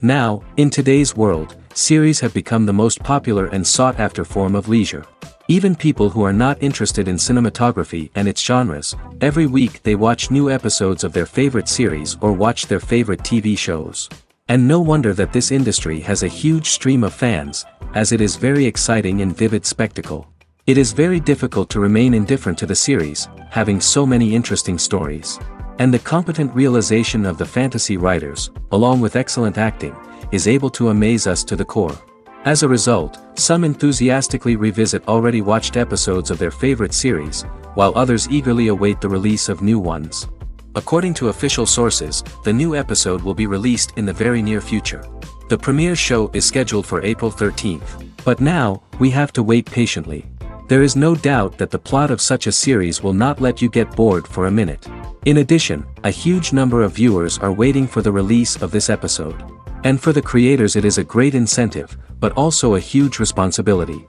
Now, in today's world, series have become the most popular and sought-after form of leisure. Even people who are not interested in cinematography and its genres, every week they watch new episodes of their favorite series or watch their favorite TV shows. And no wonder that this industry has a huge stream of fans, as it is very exciting and vivid spectacle. It is very difficult to remain indifferent to the series, having so many interesting stories. And the competent realization of the fantasy writers, along with excellent acting, is able to amaze us to the core. As a result, some enthusiastically revisit already watched episodes of their favorite series, while others eagerly await the release of new ones. According to official sources, the new episode will be released in the very near future. The premiere show is scheduled for April 13th. But now, we have to wait patiently. There is no doubt that the plot of such a series will not let you get bored for a minute. In addition, a huge number of viewers are waiting for the release of this episode. And for the creators it is a great incentive, but also a huge responsibility.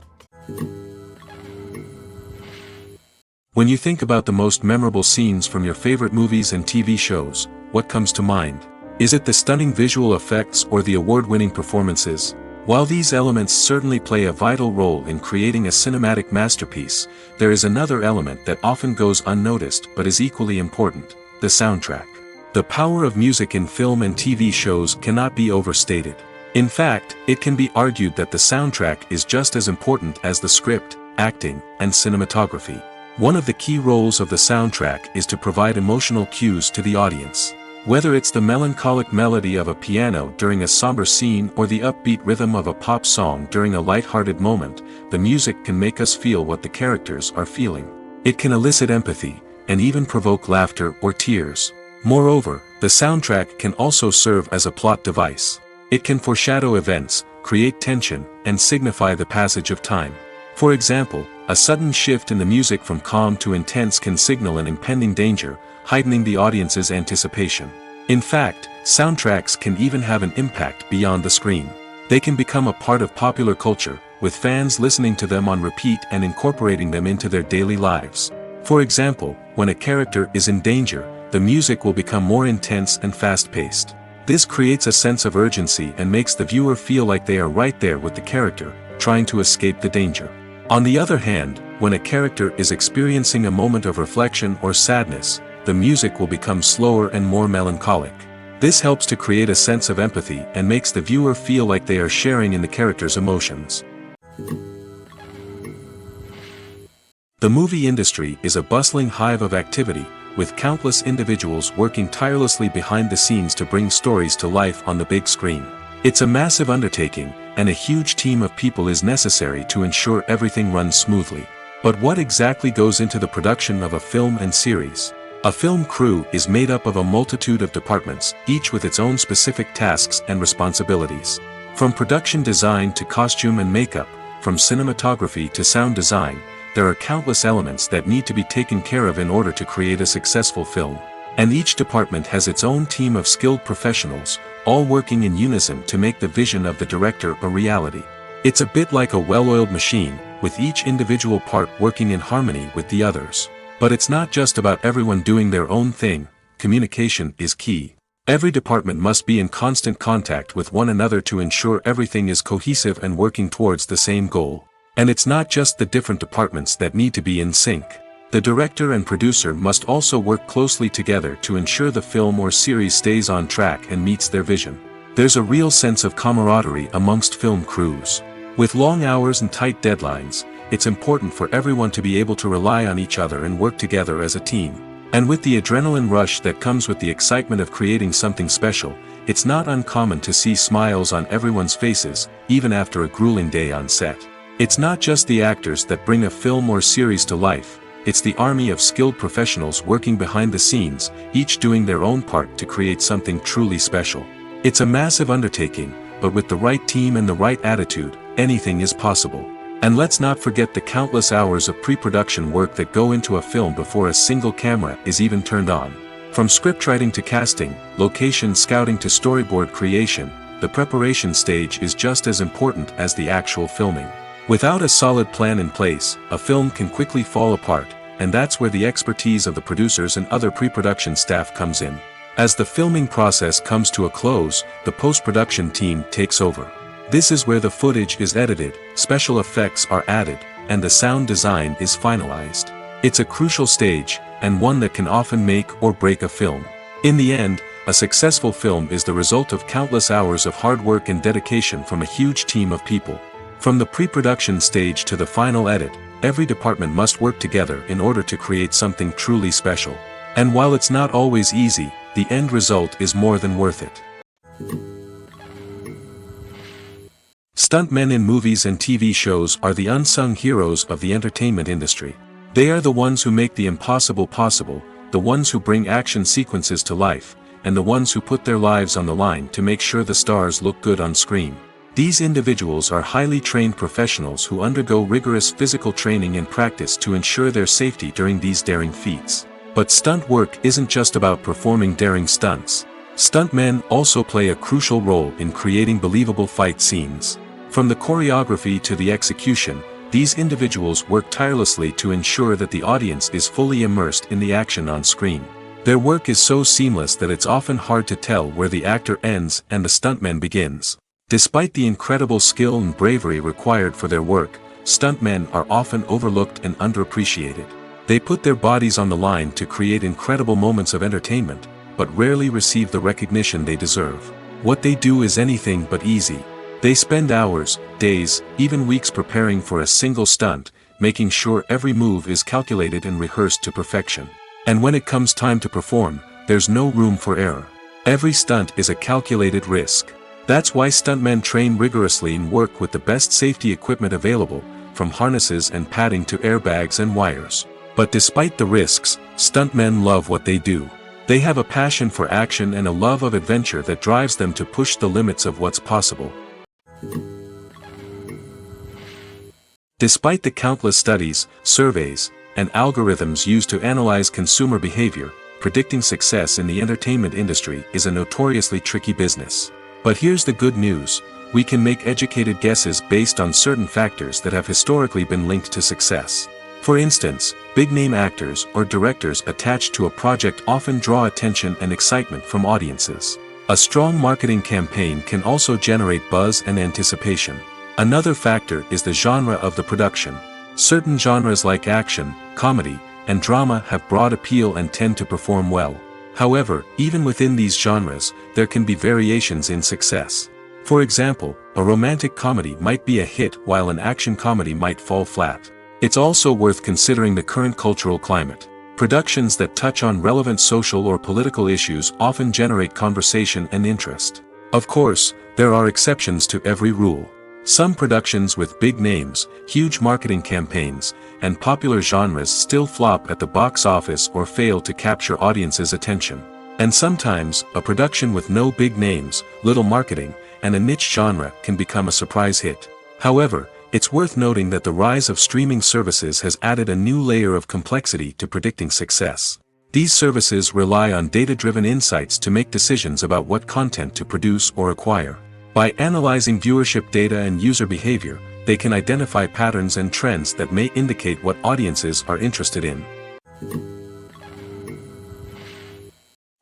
When you think about the most memorable scenes from your favorite movies and TV shows, what comes to mind? Is it the stunning visual effects or the award-winning performances? While these elements certainly play a vital role in creating a cinematic masterpiece, there is another element that often goes unnoticed but is equally important: the soundtrack. The power of music in film and TV shows cannot be overstated. In fact, it can be argued that the soundtrack is just as important as the script, acting, and cinematography. One of the key roles of the soundtrack is to provide emotional cues to the audience. Whether it's the melancholic melody of a piano during a somber scene or the upbeat rhythm of a pop song during a light-hearted moment, the music can make us feel what the characters are feeling. It can elicit empathy, and even provoke laughter or tears. Moreover, the soundtrack can also serve as a plot device. It can foreshadow events, create tension, and signify the passage of time. For example, a sudden shift in the music from calm to intense can signal an impending danger, heightening the audience's anticipation. In fact, soundtracks can even have an impact beyond the screen. They can become a part of popular culture, with fans listening to them on repeat and incorporating them into their daily lives. For example, when a character is in danger, the music will become more intense and fast-paced. This creates a sense of urgency and makes the viewer feel like they are right there with the character, trying to escape the danger. On the other hand, when a character is experiencing a moment of reflection or sadness, the music will become slower and more melancholic. This helps to create a sense of empathy and makes the viewer feel like they are sharing in the character's emotions. The movie industry is a bustling hive of activity, with countless individuals working tirelessly behind the scenes to bring stories to life on the big screen. It's a massive undertaking, and a huge team of people is necessary to ensure everything runs smoothly. But what exactly goes into the production of a film and series? A film crew is made up of a multitude of departments, each with its own specific tasks and responsibilities. From production design to costume and makeup, from cinematography to sound design, there are countless elements that need to be taken care of in order to create a successful film. And each department has its own team of skilled professionals, all working in unison to make the vision of the director a reality. It's a bit like a well-oiled machine, with each individual part working in harmony with the others. But it's not just about everyone doing their own thing. Communication is key. Every department must be in constant contact with one another to ensure everything is cohesive and working towards the same goal. And it's not just the different departments that need to be in sync. The director and producer must also work closely together to ensure the film or series stays on track and meets their vision. There's a real sense of camaraderie amongst film crews. With long hours and tight deadlines, it's important for everyone to be able to rely on each other and work together as a team. And with the adrenaline rush that comes with the excitement of creating something special, it's not uncommon to see smiles on everyone's faces, even after a grueling day on set. It's not just the actors that bring a film or series to life. It's the army of skilled professionals working behind the scenes, each doing their own part to create something truly special. It's a massive undertaking, but with the right team and the right attitude, anything is possible. And let's not forget the countless hours of pre-production work that go into a film before a single camera is even turned on. From scriptwriting to casting, location scouting to storyboard creation, the preparation stage is just as important as the actual filming. Without a solid plan in place, a film can quickly fall apart, and that's where the expertise of the producers and other pre-production staff comes in. As the filming process comes to a close, the post-production team takes over. This is where the footage is edited, special effects are added, and the sound design is finalized. It's a crucial stage, and one that can often make or break a film. In the end, a successful film is the result of countless hours of hard work and dedication from a huge team of people. From the pre-production stage to the final edit, every department must work together in order to create something truly special. And while it's not always easy, the end result is more than worth it. Stuntmen in movies and TV shows are the unsung heroes of the entertainment industry. They are the ones who make the impossible possible, the ones who bring action sequences to life, and the ones who put their lives on the line to make sure the stars look good on screen. These individuals are highly trained professionals who undergo rigorous physical training and practice to ensure their safety during these daring feats. But stunt work isn't just about performing daring stunts. Stuntmen also play a crucial role in creating believable fight scenes. From the choreography to the execution, these individuals work tirelessly to ensure that the audience is fully immersed in the action on screen. Their work is so seamless that it's often hard to tell where the actor ends and the stuntman begins. Despite the incredible skill and bravery required for their work, stuntmen are often overlooked and underappreciated. They put their bodies on the line to create incredible moments of entertainment, but rarely receive the recognition they deserve. What they do is anything but easy. They spend hours, days, even weeks preparing for a single stunt, making sure every move is calculated and rehearsed to perfection. And when it comes time to perform, there's no room for error. Every stunt is a calculated risk. That's why stuntmen train rigorously and work with the best safety equipment available, from harnesses and padding to airbags and wires. But despite the risks, stuntmen love what they do. They have a passion for action and a love of adventure that drives them to push the limits of what's possible. Despite the countless studies, surveys, and algorithms used to analyze consumer behavior, predicting success in the entertainment industry is a notoriously tricky business. But here's the good news: we can make educated guesses based on certain factors that have historically been linked to success. For instance, big-name actors or directors attached to a project often draw attention and excitement from audiences. A strong marketing campaign can also generate buzz and anticipation. Another factor is the genre of the production. Certain genres like action, comedy, and drama have broad appeal and tend to perform well. However, even within these genres, there can be variations in success. For example, a romantic comedy might be a hit while an action comedy might fall flat. It's also worth considering the current cultural climate. Productions that touch on relevant social or political issues often generate conversation and interest. Of course, there are exceptions to every rule. Some productions with big names, huge marketing campaigns, and popular genres still flop at the box office or fail to capture audiences' attention. And sometimes, a production with no big names, little marketing, and a niche genre can become a surprise hit. However, it's worth noting that the rise of streaming services has added a new layer of complexity to predicting success. These services rely on data-driven insights to make decisions about what content to produce or acquire. By analyzing viewership data and user behavior, they can identify patterns and trends that may indicate what audiences are interested in.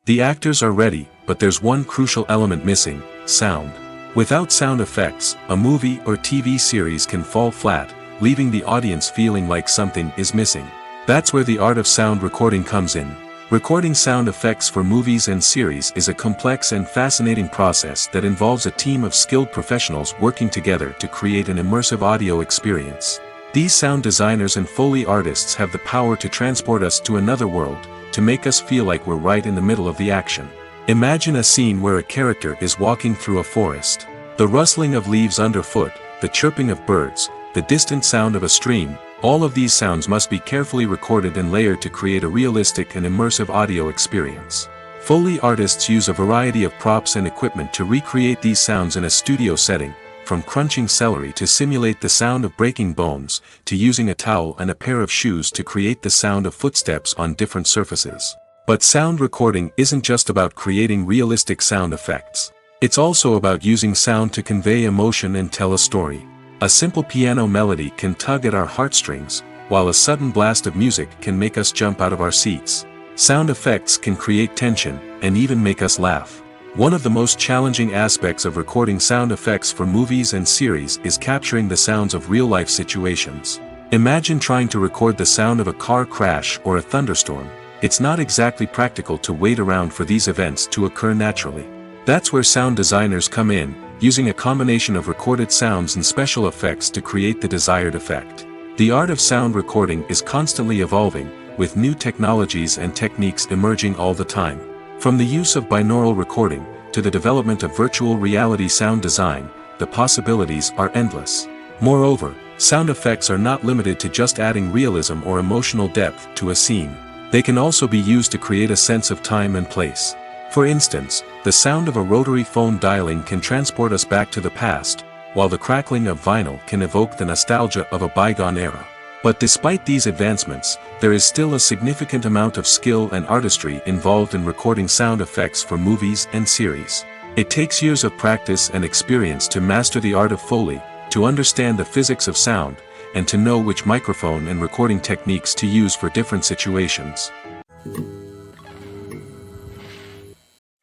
The actors are ready, but there's one crucial element missing: sound. Without sound effects, a movie or TV series can fall flat, leaving the audience feeling like something is missing. That's where the art of sound recording comes in. Recording sound effects for movies and series is a complex and fascinating process that involves a team of skilled professionals working together to create an immersive audio experience. These sound designers and Foley artists have the power to transport us to another world, to make us feel like we're right in the middle of the action. Imagine a scene where a character is walking through a forest. The rustling of leaves underfoot, the chirping of birds, the distant sound of a stream, all of these sounds must be carefully recorded and layered to create a realistic and immersive audio experience. Foley artists use a variety of props and equipment to recreate these sounds in a studio setting, from crunching celery to simulate the sound of breaking bones, to using a towel and a pair of shoes to create the sound of footsteps on different surfaces. But sound recording isn't just about creating realistic sound effects. It's also about using sound to convey emotion and tell a story. A simple piano melody can tug at our heartstrings, while a sudden blast of music can make us jump out of our seats. Sound effects can create tension, and even make us laugh. One of the most challenging aspects of recording sound effects for movies and series is capturing the sounds of real-life situations. Imagine trying to record the sound of a car crash or a thunderstorm. It's not exactly practical to wait around for these events to occur naturally. That's where sound designers come in, using a combination of recorded sounds and special effects to create the desired effect. The art of sound recording is constantly evolving, with new technologies and techniques emerging all the time. From the use of binaural recording, to the development of virtual reality sound design, the possibilities are endless. Moreover, sound effects are not limited to just adding realism or emotional depth to a scene. They can also be used to create a sense of time and place. For instance, the sound of a rotary phone dialing can transport us back to the past, while the crackling of vinyl can evoke the nostalgia of a bygone era. But despite these advancements, there is still a significant amount of skill and artistry involved in recording sound effects for movies and series. It takes years of practice and experience to master the art of Foley, to understand the physics of sound, and to know which microphone and recording techniques to use for different situations.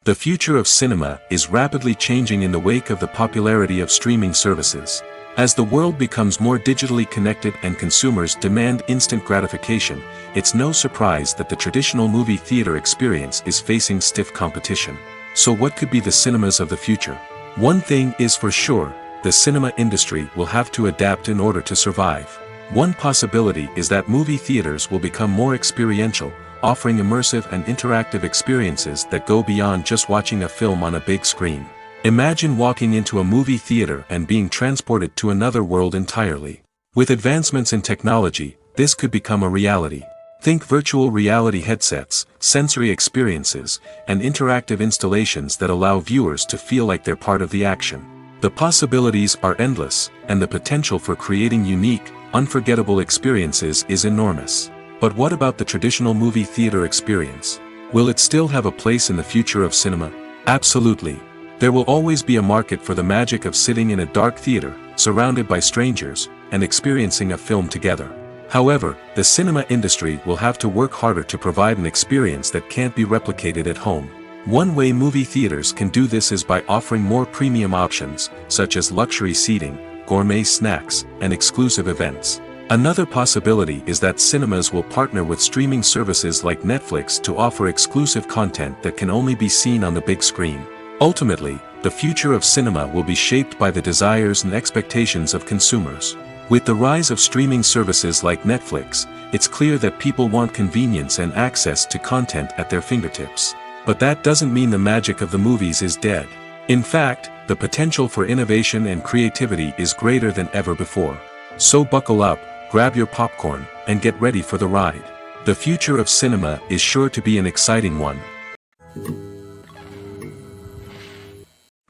The future of cinema is rapidly changing in the wake of the popularity of streaming services. As the world becomes more digitally connected and consumers demand instant gratification, it's no surprise that the traditional movie theater experience is facing stiff competition. So what could be the cinemas of the future? One thing is for sure, the cinema industry will have to adapt in order to survive. One possibility is that movie theaters will become more experiential, offering immersive and interactive experiences that go beyond just watching a film on a big screen. Imagine walking into a movie theater and being transported to another world entirely. With advancements in technology, this could become a reality. Think virtual reality headsets, sensory experiences, and interactive installations that allow viewers to feel like they're part of the action. The possibilities are endless, and the potential for creating unique, unforgettable experiences is enormous. But what about the traditional movie theater experience? Will it still have a place in the future of cinema? Absolutely. There will always be a market for the magic of sitting in a dark theater, surrounded by strangers, and experiencing a film together. However, the cinema industry will have to work harder to provide an experience that can't be replicated at home. One way movie theaters can do this is by offering more premium options, such as luxury seating, gourmet snacks, and exclusive events. Another possibility is that cinemas will partner with streaming services like Netflix to offer exclusive content that can only be seen on the big screen. Ultimately, the future of cinema will be shaped by the desires and expectations of consumers. With the rise of streaming services like Netflix, it's clear that people want convenience and access to content at their fingertips. But that doesn't mean the magic of the movies is dead. In fact, the potential for innovation and creativity is greater than ever before. So buckle up, grab your popcorn, and get ready for the ride. The future of cinema is sure to be an exciting one.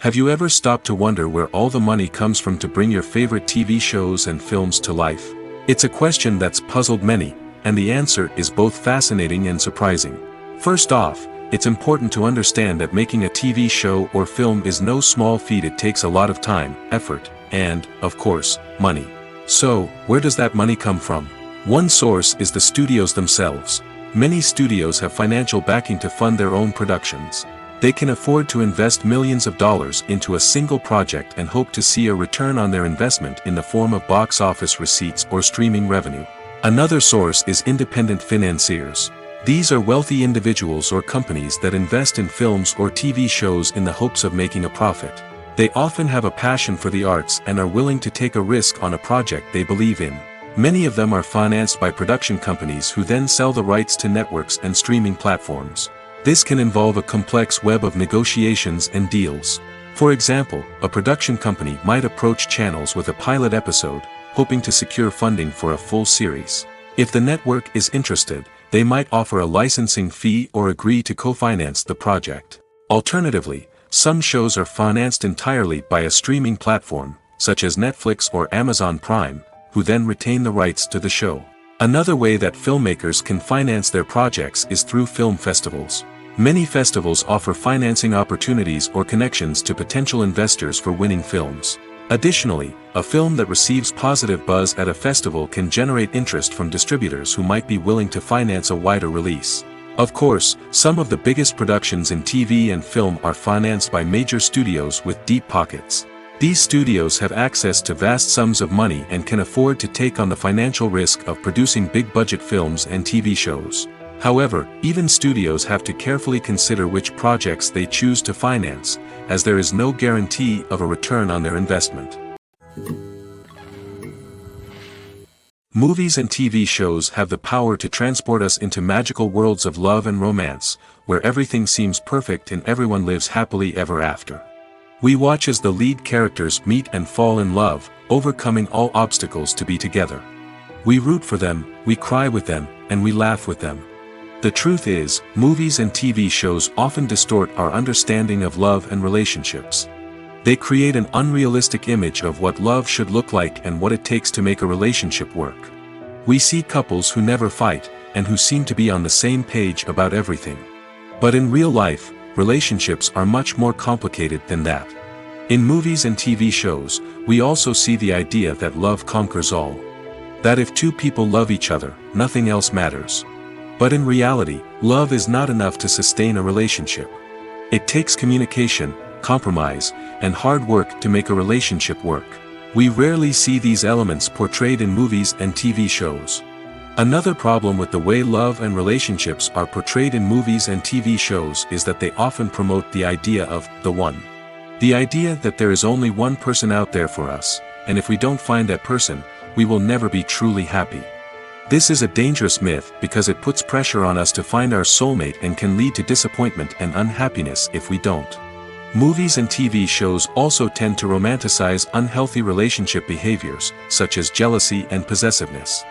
Have you ever stopped to wonder where all the money comes from to bring your favorite TV shows and films to life? It's a question that's puzzled many, and the answer is both fascinating and surprising. First off, it's important to understand that making a TV show or film is no small feat. It takes a lot of time, effort, and, of course, money. So, where does that money come from? One source is the studios themselves. Many studios have financial backing to fund their own productions. They can afford to invest millions of dollars into a single project and hope to see a return on their investment in the form of box office receipts or streaming revenue. Another source is independent financiers. These are wealthy individuals or companies that invest in films or TV shows in the hopes of making a profit. They often have a passion for the arts and are willing to take a risk on a project they believe in. Many of them are financed by production companies who then sell the rights to networks and streaming platforms. This can involve a complex web of negotiations and deals. For example, a production company might approach channels with a pilot episode, hoping to secure funding for a full series. If the network is interested, they might offer a licensing fee or agree to co-finance the project. Alternatively, some shows are financed entirely by a streaming platform, such as Netflix or Amazon Prime, who then retain the rights to the show. Another way that filmmakers can finance their projects is through film festivals. Many festivals offer financing opportunities or connections to potential investors for winning films. Additionally, a film that receives positive buzz at a festival can generate interest from distributors who might be willing to finance a wider release. Of course, some of the biggest productions in TV and film are financed by major studios with deep pockets. These studios have access to vast sums of money and can afford to take on the financial risk of producing big-budget films and TV shows. However, even studios have to carefully consider which projects they choose to finance, as there is no guarantee of a return on their investment. Movies and TV shows have the power to transport us into magical worlds of love and romance, where everything seems perfect and everyone lives happily ever after. We watch as the lead characters meet and fall in love, overcoming all obstacles to be together. We root for them, we cry with them, and we laugh with them. The truth is, movies and TV shows often distort our understanding of love and relationships. They create an unrealistic image of what love should look like and what it takes to make a relationship work. We see couples who never fight, and who seem to be on the same page about everything. But in real life, relationships are much more complicated than that. In movies and TV shows, we also see the idea that love conquers all. That if two people love each other, nothing else matters. But in reality, love is not enough to sustain a relationship. It takes communication, compromise, and hard work to make a relationship work. We rarely see these elements portrayed in movies and TV shows. Another problem with the way love and relationships are portrayed in movies and TV shows is that they often promote the idea of the one. The idea that there is only one person out there for us, and if we don't find that person, we will never be truly happy. This is a dangerous myth because it puts pressure on us to find our soulmate and can lead to disappointment and unhappiness if we don't. Movies and TV shows also tend to romanticize unhealthy relationship behaviors, such as jealousy and possessiveness.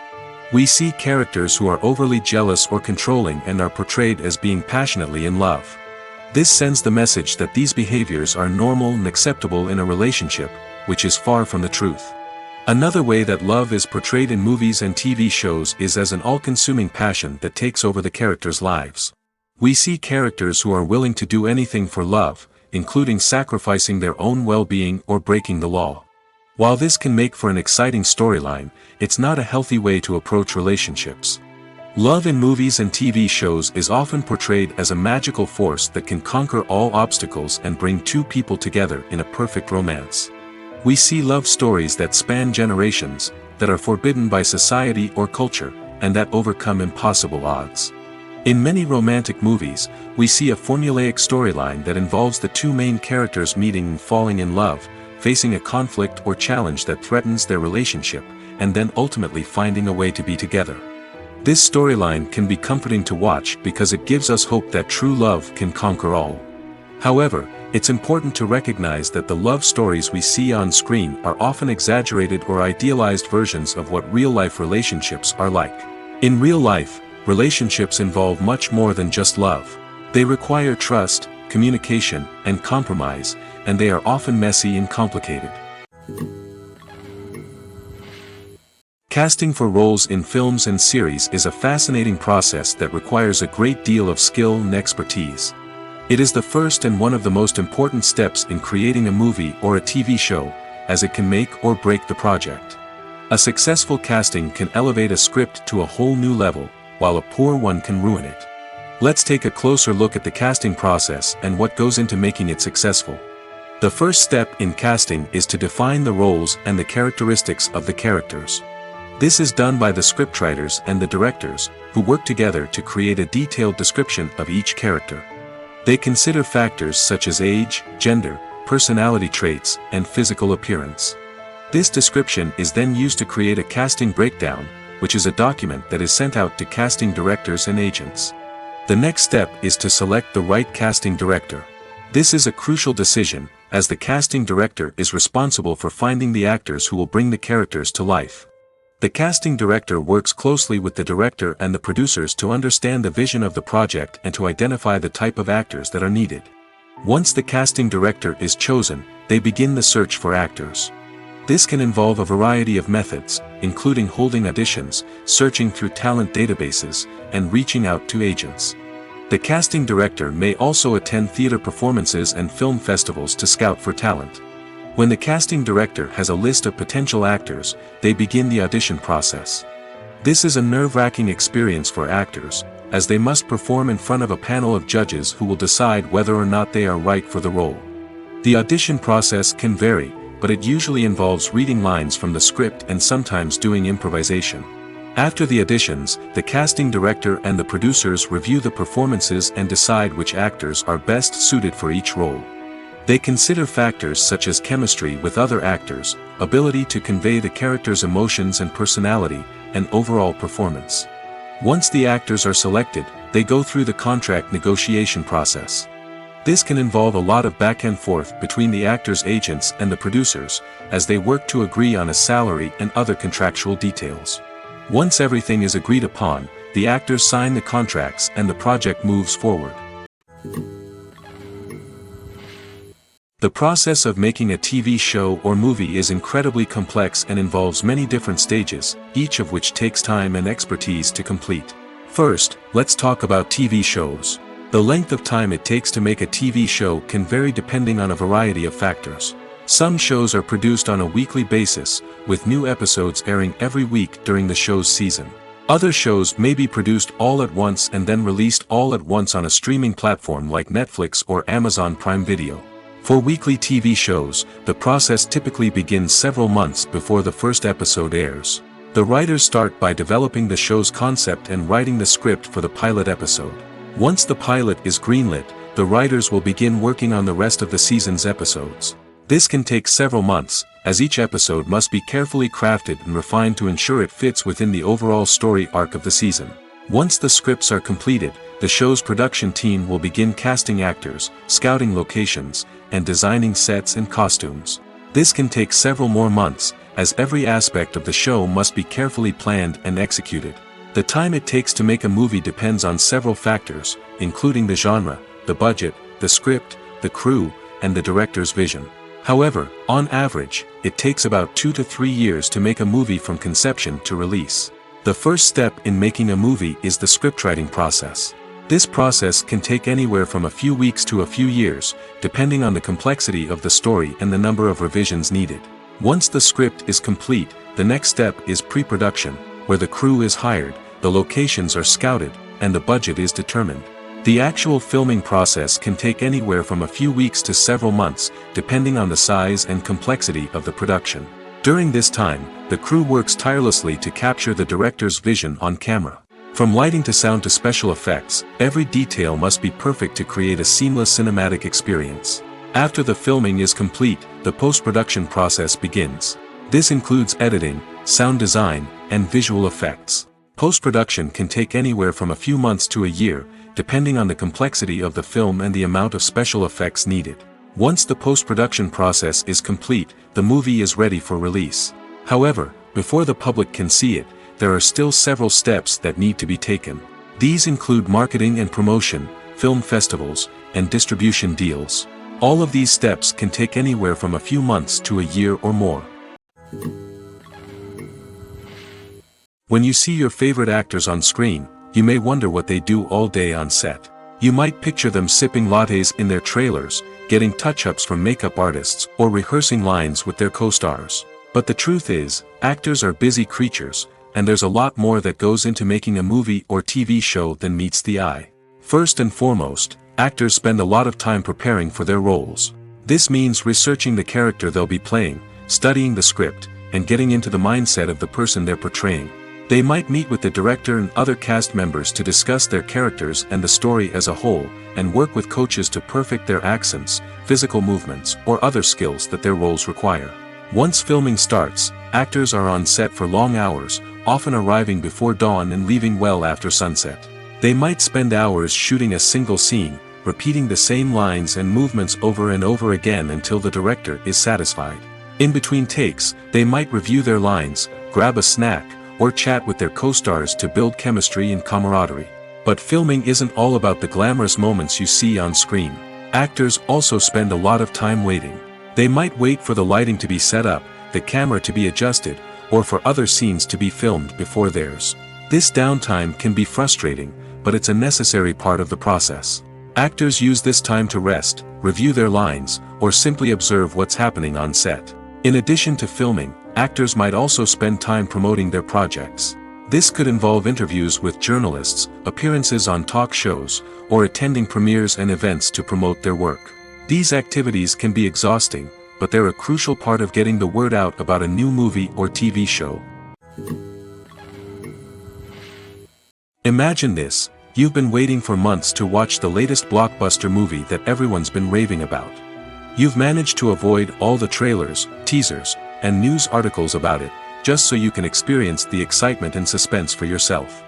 We see characters who are overly jealous or controlling and are portrayed as being passionately in love. This sends the message that these behaviors are normal and acceptable in a relationship, which is far from the truth. Another way that love is portrayed in movies and TV shows is as an all-consuming passion that takes over the characters' lives. We see characters who are willing to do anything for love, including sacrificing their own well-being or breaking the law. While this can make for an exciting storyline, it's not a healthy way to approach relationships. Love in movies and TV shows is often portrayed as a magical force that can conquer all obstacles and bring two people together in a perfect romance. We see love stories that span generations, that are forbidden by society or culture, and that overcome impossible odds. In many romantic movies, we see a formulaic storyline that involves the two main characters meeting and falling in love, facing a conflict or challenge that threatens their relationship, and then ultimately finding a way to be together. This storyline can be comforting to watch because it gives us hope that true love can conquer all. However, it's important to recognize that the love stories we see on screen are often exaggerated or idealized versions of what real-life relationships are like. In real life, relationships involve much more than just love. They require trust, communication, and compromise, and they are often messy and complicated. Casting for roles in films and series is a fascinating process that requires a great deal of skill and expertise. It is the first and one of the most important steps in creating a movie or a TV show, as it can make or break the project. A successful casting can elevate a script to a whole new level, while a poor one can ruin it. Let's take a closer look at the casting process and what goes into making it successful. The first step in casting is to define the roles and the characteristics of the characters. This is done by the scriptwriters and the directors, who work together to create a detailed description of each character. They consider factors such as age, gender, personality traits, and physical appearance. This description is then used to create a casting breakdown, which is a document that is sent out to casting directors and agents. The next step is to select the right casting director. This is a crucial decision, as the casting director is responsible for finding the actors who will bring the characters to life. The casting director works closely with the director and the producers to understand the vision of the project and to identify the type of actors that are needed. Once the casting director is chosen, they begin the search for actors. This can involve a variety of methods, including holding auditions, searching through talent databases, and reaching out to agents. The casting director may also attend theater performances and film festivals to scout for talent. When the casting director has a list of potential actors, they begin the audition process. This is a nerve-wracking experience for actors, as they must perform in front of a panel of judges who will decide whether or not they are right for the role. The audition process can vary, but it usually involves reading lines from the script and sometimes doing improvisation. After the auditions, the casting director and the producers review the performances and decide which actors are best suited for each role. They consider factors such as chemistry with other actors, ability to convey the character's emotions and personality, and overall performance. Once the actors are selected, they go through the contract negotiation process. This can involve a lot of back and forth between the actors' agents and the producers, as they work to agree on a salary and other contractual details. Once everything is agreed upon, the actors sign the contracts and the project moves forward. The process of making a TV show or movie is incredibly complex and involves many different stages, each of which takes time and expertise to complete. First, let's talk about TV shows. The length of time it takes to make a TV show can vary depending on a variety of factors. Some shows are produced on a weekly basis, with new episodes airing every week during the show's season. Other shows may be produced all at once and then released all at once on a streaming platform like Netflix or Amazon Prime Video. For weekly TV shows, the process typically begins several months before the first episode airs. The writers start by developing the show's concept and writing the script for the pilot episode. Once the pilot is greenlit, the writers will begin working on the rest of the season's episodes. This can take several months, as each episode must be carefully crafted and refined to ensure it fits within the overall story arc of the season. Once the scripts are completed, the show's production team will begin casting actors, scouting locations, and designing sets and costumes. This can take several more months, as every aspect of the show must be carefully planned and executed. The time it takes to make a movie depends on several factors, including the genre, the budget, the script, the crew, and the director's vision. However, on average, it takes about 2 to 3 years to make a movie from conception to release. The first step in making a movie is the scriptwriting process. This process can take anywhere from a few weeks to a few years, depending on the complexity of the story and the number of revisions needed. Once the script is complete, the next step is pre-production, where the crew is hired, the locations are scouted, and the budget is determined. The actual filming process can take anywhere from a few weeks to several months, depending on the size and complexity of the production. During this time, the crew works tirelessly to capture the director's vision on camera. From lighting to sound to special effects, every detail must be perfect to create a seamless cinematic experience. After the filming is complete, the post-production process begins. This includes editing, sound design, and visual effects. Post-production can take anywhere from a few months to a year, depending on the complexity of the film and the amount of special effects needed. Once the post-production process is complete, the movie is ready for release. However, before the public can see it, there are still several steps that need to be taken. These include marketing and promotion, film festivals, and distribution deals. All of these steps can take anywhere from a few months to a year or more. When you see your favorite actors on screen, you may wonder what they do all day on set. You might picture them sipping lattes in their trailers, getting touch-ups from makeup artists, or rehearsing lines with their co-stars. But the truth is, actors are busy creatures, and there's a lot more that goes into making a movie or TV show than meets the eye. First and foremost, actors spend a lot of time preparing for their roles. This means researching the character they'll be playing, studying the script, and getting into the mindset of the person they're portraying. They might meet with the director and other cast members to discuss their characters and the story as a whole, and work with coaches to perfect their accents, physical movements, or other skills that their roles require. Once filming starts, actors are on set for long hours, often arriving before dawn and leaving well after sunset. They might spend hours shooting a single scene, repeating the same lines and movements over and over again until the director is satisfied. In between takes, they might review their lines, grab a snack, or chat with their co-stars to build chemistry and camaraderie. But filming isn't all about the glamorous moments you see on screen. Actors also spend a lot of time waiting. They might wait for the lighting to be set up, the camera to be adjusted, or for other scenes to be filmed before theirs. This downtime can be frustrating, but it's a necessary part of the process. Actors use this time to rest, review their lines, or simply observe what's happening on set. In addition to filming, actors might also spend time promoting their projects. This could involve interviews with journalists, appearances on talk shows, or attending premieres and events to promote their work. These activities can be exhausting, but they're a crucial part of getting the word out about a new movie or TV show. Imagine this: you've been waiting for months to watch the latest blockbuster movie that everyone's been raving about. You've managed to avoid all the trailers, teasers, and news articles about it, just so you can experience the excitement and suspense for yourself.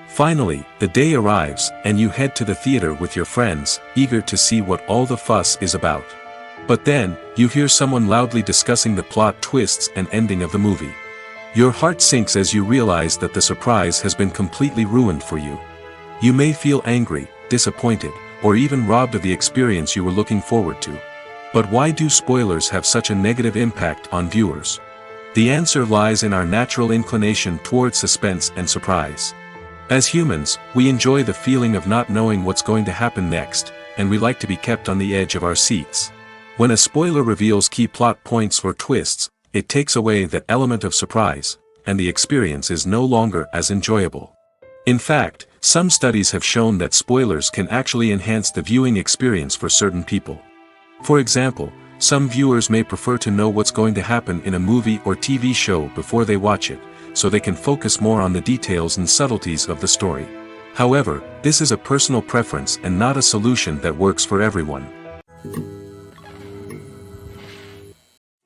Finally, the day arrives, and you head to the theater with your friends, eager to see what all the fuss is about. But then, you hear someone loudly discussing the plot twists and ending of the movie. Your heart sinks as you realize that the surprise has been completely ruined for you. You may feel angry, disappointed, or even robbed of the experience you were looking forward to. But why do spoilers have such a negative impact on viewers? The answer lies in our natural inclination toward suspense and surprise. As humans, we enjoy the feeling of not knowing what's going to happen next, and we like to be kept on the edge of our seats. When a spoiler reveals key plot points or twists, it takes away that element of surprise, and the experience is no longer as enjoyable. In fact, some studies have shown that spoilers can actually enhance the viewing experience for certain people. For example, some viewers may prefer to know what's going to happen in a movie or TV show before they watch it, so they can focus more on the details and subtleties of the story. However, this is a personal preference and not a solution that works for everyone.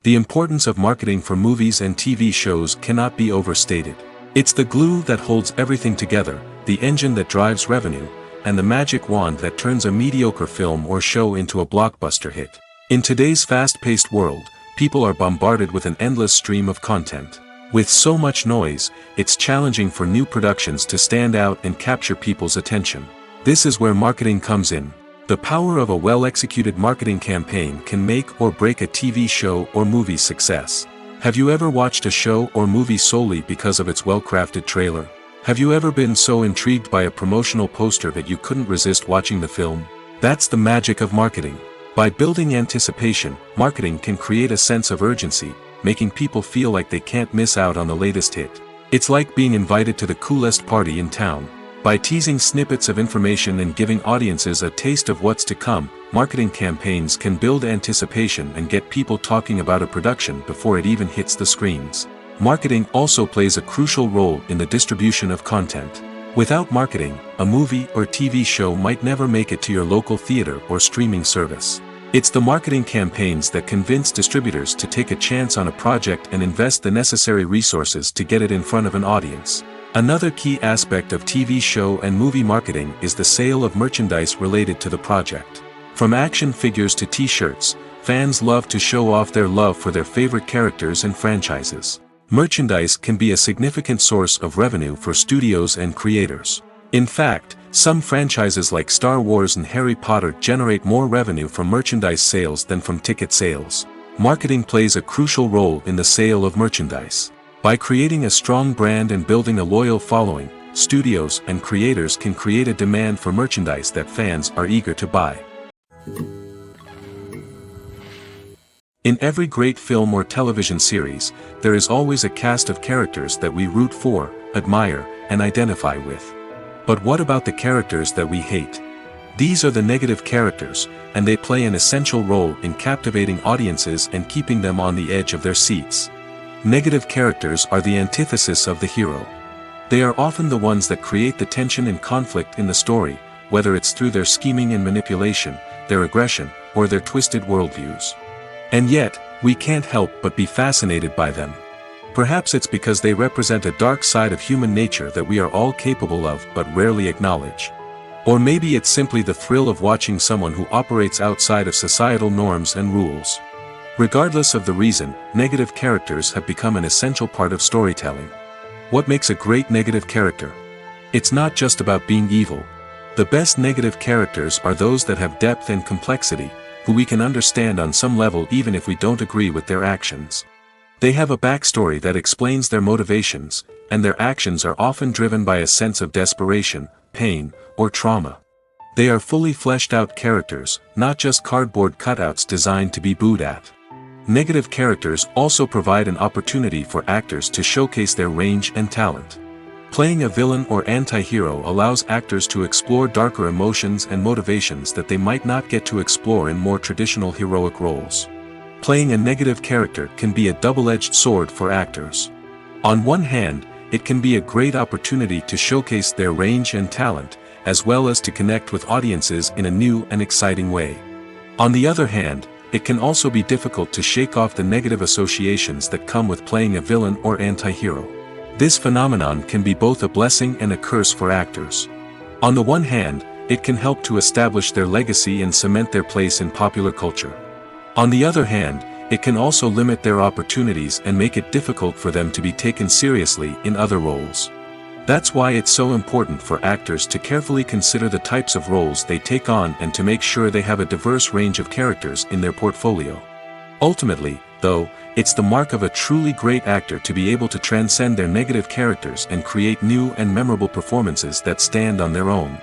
The importance of marketing for movies and TV shows cannot be overstated. It's the glue that holds everything together, the engine that drives revenue, and the magic wand that turns a mediocre film or show into a blockbuster hit. In today's fast-paced world, people are bombarded with an endless stream of content. With so much noise, it's challenging for new productions to stand out and capture people's attention. This is where marketing comes in. The power of a well-executed marketing campaign can make or break a TV show or movie's success. Have you ever watched a show or movie solely because of its well-crafted trailer? Have you ever been so intrigued by a promotional poster that you couldn't resist watching the film? That's the magic of marketing. By building anticipation, marketing can create a sense of urgency, making people feel like they can't miss out on the latest hit. It's like being invited to the coolest party in town. By teasing snippets of information and giving audiences a taste of what's to come, marketing campaigns can build anticipation and get people talking about a production before it even hits the screens. Marketing also plays a crucial role in the distribution of content. Without marketing, a movie or TV show might never make it to your local theater or streaming service. It's the marketing campaigns that convince distributors to take a chance on a project and invest the necessary resources to get it in front of an audience. Another key aspect of TV show and movie marketing is the sale of merchandise related to the project. From action figures to t-shirts, fans love to show off their love for their favorite characters and franchises. Merchandise can be a significant source of revenue for studios and creators. In fact, some franchises like Star Wars and Harry Potter generate more revenue from merchandise sales than from ticket sales. Marketing plays a crucial role in the sale of merchandise. By creating a strong brand and building a loyal following, studios and creators can create a demand for merchandise that fans are eager to buy. In every great film or television series, there is always a cast of characters that we root for, admire, and identify with. But what about the characters that we hate? These are the negative characters, and they play an essential role in captivating audiences and keeping them on the edge of their seats. Negative characters are the antithesis of the hero. They are often the ones that create the tension and conflict in the story, whether it's through their scheming and manipulation, their aggression, or their twisted worldviews. And yet, we can't help but be fascinated by them. Perhaps it's because they represent a dark side of human nature that we are all capable of but rarely acknowledge. Or maybe it's simply the thrill of watching someone who operates outside of societal norms and rules. Regardless of the reason, negative characters have become an essential part of storytelling. What makes a great negative character? It's not just about being evil. The best negative characters are those that have depth and complexity, who we can understand on some level even if we don't agree with their actions. They have a backstory that explains their motivations, and their actions are often driven by a sense of desperation, pain, or trauma. They are fully fleshed out characters, not just cardboard cutouts designed to be booed at. Negative characters also provide an opportunity for actors to showcase their range and talent. Playing a villain or anti-hero allows actors to explore darker emotions and motivations that they might not get to explore in more traditional heroic roles. Playing a negative character can be a double-edged sword for actors. On one hand, it can be a great opportunity to showcase their range and talent, as well as to connect with audiences in a new and exciting way. On the other hand, it can also be difficult to shake off the negative associations that come with playing a villain or anti-hero. This phenomenon can be both a blessing and a curse for actors. On the one hand, it can help to establish their legacy and cement their place in popular culture. On the other hand, it can also limit their opportunities and make it difficult for them to be taken seriously in other roles. That's why it's so important for actors to carefully consider the types of roles they take on and to make sure they have a diverse range of characters in their portfolio. Ultimately, though, it's the mark of a truly great actor to be able to transcend their negative characters and create new and memorable performances that stand on their own.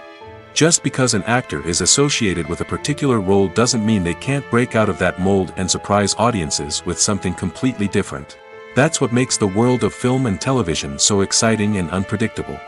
Just because an actor is associated with a particular role doesn't mean they can't break out of that mold and surprise audiences with something completely different. That's what makes the world of film and television so exciting and unpredictable.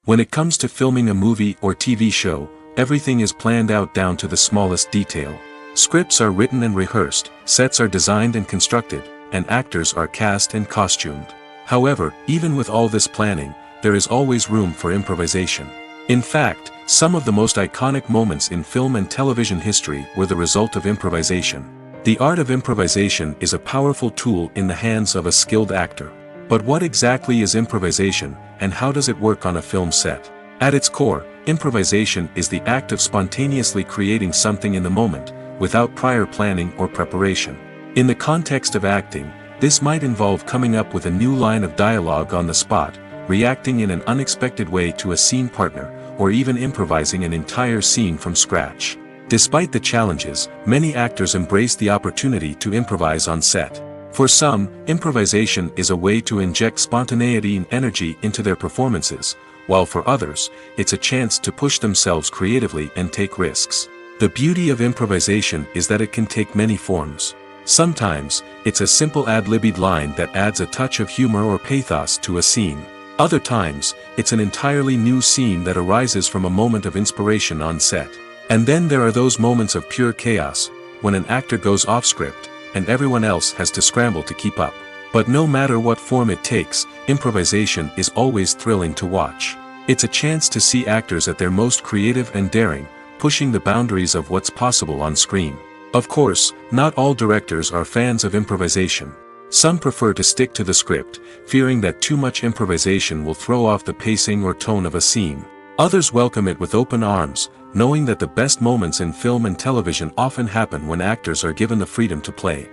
When it comes to filming a movie or TV show, everything is planned out down to the smallest detail. Scripts are written and rehearsed, sets are designed and constructed, and actors are cast and costumed. However, even with all this planning, there is always room for improvisation. In fact, some of the most iconic moments in film and television history were the result of improvisation. The art of improvisation is a powerful tool in the hands of a skilled actor. But what exactly is improvisation, and how does it work on a film set? At its core, improvisation is the act of spontaneously creating something in the moment, without prior planning or preparation. In the context of acting, this might involve coming up with a new line of dialogue on the spot, reacting in an unexpected way to a scene partner, or even improvising an entire scene from scratch. Despite the challenges, many actors embrace the opportunity to improvise on set. For some, improvisation is a way to inject spontaneity and energy into their performances, while for others, it's a chance to push themselves creatively and take risks. The beauty of improvisation is that it can take many forms. Sometimes, it's a simple ad-libbed line that adds a touch of humor or pathos to a scene. Other times, it's an entirely new scene that arises from a moment of inspiration on set. And then there are those moments of pure chaos, when an actor goes off script, and everyone else has to scramble to keep up. But no matter what form it takes, improvisation is always thrilling to watch. It's a chance to see actors at their most creative and daring, pushing the boundaries of what's possible on screen. Of course, not all directors are fans of improvisation. Some prefer to stick to the script, fearing that too much improvisation will throw off the pacing or tone of a scene. Others welcome it with open arms, knowing that the best moments in film and television often happen when actors are given the freedom to play.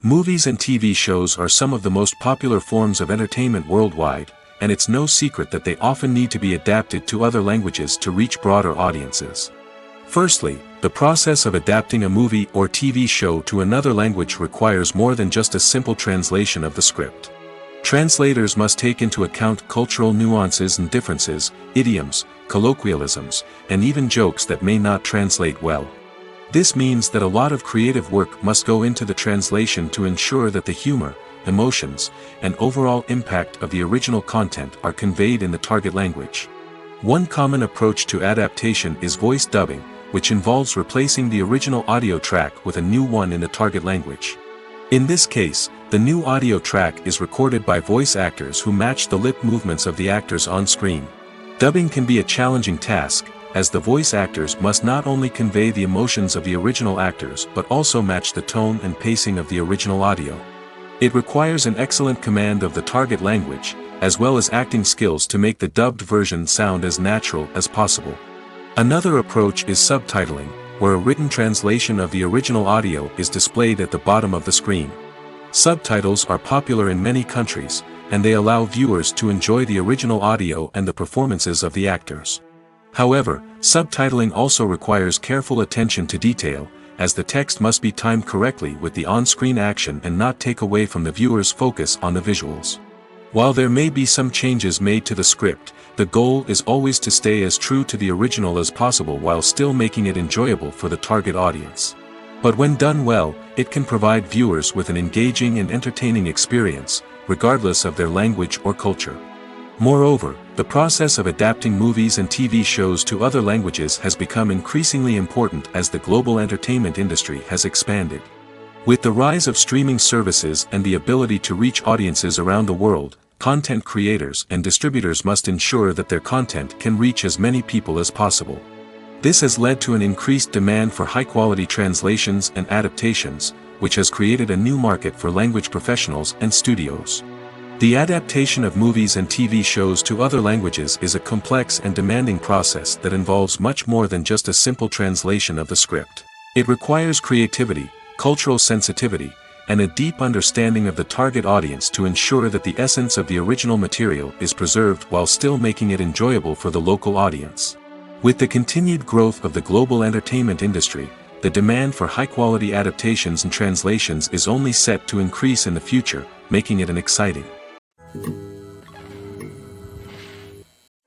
Movies and TV shows are some of the most popular forms of entertainment worldwide, and it's no secret that they often need to be adapted to other languages to reach broader audiences. Firstly, the process of adapting a movie or TV show to another language requires more than just a simple translation of the script. Translators must take into account cultural nuances and differences, idioms, colloquialisms, and even jokes that may not translate well. This means that a lot of creative work must go into the translation to ensure that the humor, emotions, and overall impact of the original content are conveyed in the target language. One common approach to adaptation is voice dubbing, which involves replacing the original audio track with a new one in the target language. In this case, the new audio track is recorded by voice actors who match the lip movements of the actors on screen. Dubbing can be a challenging task, as the voice actors must not only convey the emotions of the original actors but also match the tone and pacing of the original audio. It requires an excellent command of the target language, as well as acting skills to make the dubbed version sound as natural as possible. Another approach is subtitling, where a written translation of the original audio is displayed at the bottom of the screen. Subtitles are popular in many countries, and they allow viewers to enjoy the original audio and the performances of the actors. However, subtitling also requires careful attention to detail, as the text must be timed correctly with the on-screen action and not take away from the viewer's focus on the visuals. While there may be some changes made to the script, the goal is always to stay as true to the original as possible while still making it enjoyable for the target audience. But when done well, it can provide viewers with an engaging and entertaining experience, regardless of their language or culture. Moreover, the process of adapting movies and TV shows to other languages has become increasingly important as the global entertainment industry has expanded. With the rise of streaming services and the ability to reach audiences around the world, content creators and distributors must ensure that their content can reach as many people as possible. This has led to an increased demand for high-quality translations and adaptations, which has created a new market for language professionals and studios. The adaptation of movies and TV shows to other languages is a complex and demanding process that involves much more than just a simple translation of the script. It requires creativity, cultural sensitivity, and a deep understanding of the target audience to ensure that the essence of the original material is preserved while still making it enjoyable for the local audience. With the continued growth of the global entertainment industry, the demand for high-quality adaptations and translations is only set to increase in the future, making it an exciting.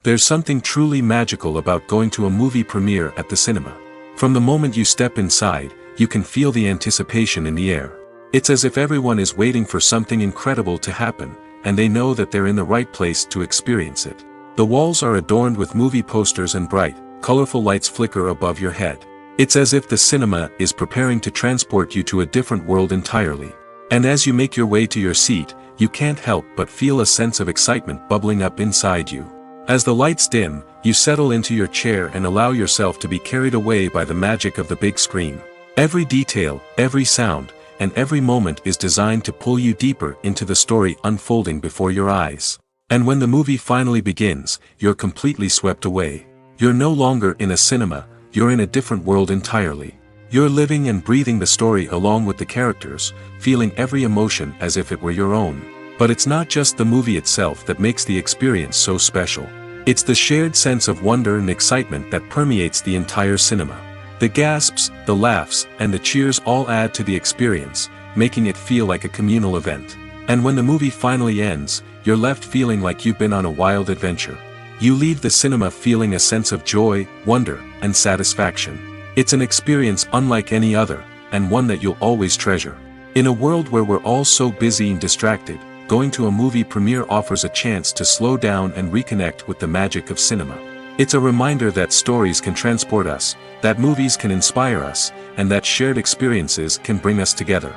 There's something truly magical about going to a movie premiere at the cinema. From the moment you step inside, you can feel the anticipation in the air. It's as if everyone is waiting for something incredible to happen, and they know that they're in the right place to experience it. The walls are adorned with movie posters and bright, colorful lights flicker above your head. It's as if the cinema is preparing to transport you to a different world entirely. And as you make your way to your seat, you can't help but feel a sense of excitement bubbling up inside you. As the lights dim, you settle into your chair and allow yourself to be carried away by the magic of the big screen. Every detail, every sound, and every moment is designed to pull you deeper into the story unfolding before your eyes. And when the movie finally begins, you're completely swept away. You're no longer in a cinema, you're in a different world entirely. You're living and breathing the story along with the characters, feeling every emotion as if it were your own. But it's not just the movie itself that makes the experience so special. It's the shared sense of wonder and excitement that permeates the entire cinema. The gasps, the laughs, and the cheers all add to the experience, making it feel like a communal event. And when the movie finally ends, you're left feeling like you've been on a wild adventure. You leave the cinema feeling a sense of joy, wonder, and satisfaction. It's an experience unlike any other, and one that you'll always treasure. In a world where we're all so busy and distracted, going to a movie premiere offers a chance to slow down and reconnect with the magic of cinema. It's a reminder that stories can transport us, that movies can inspire us, and that shared experiences can bring us together.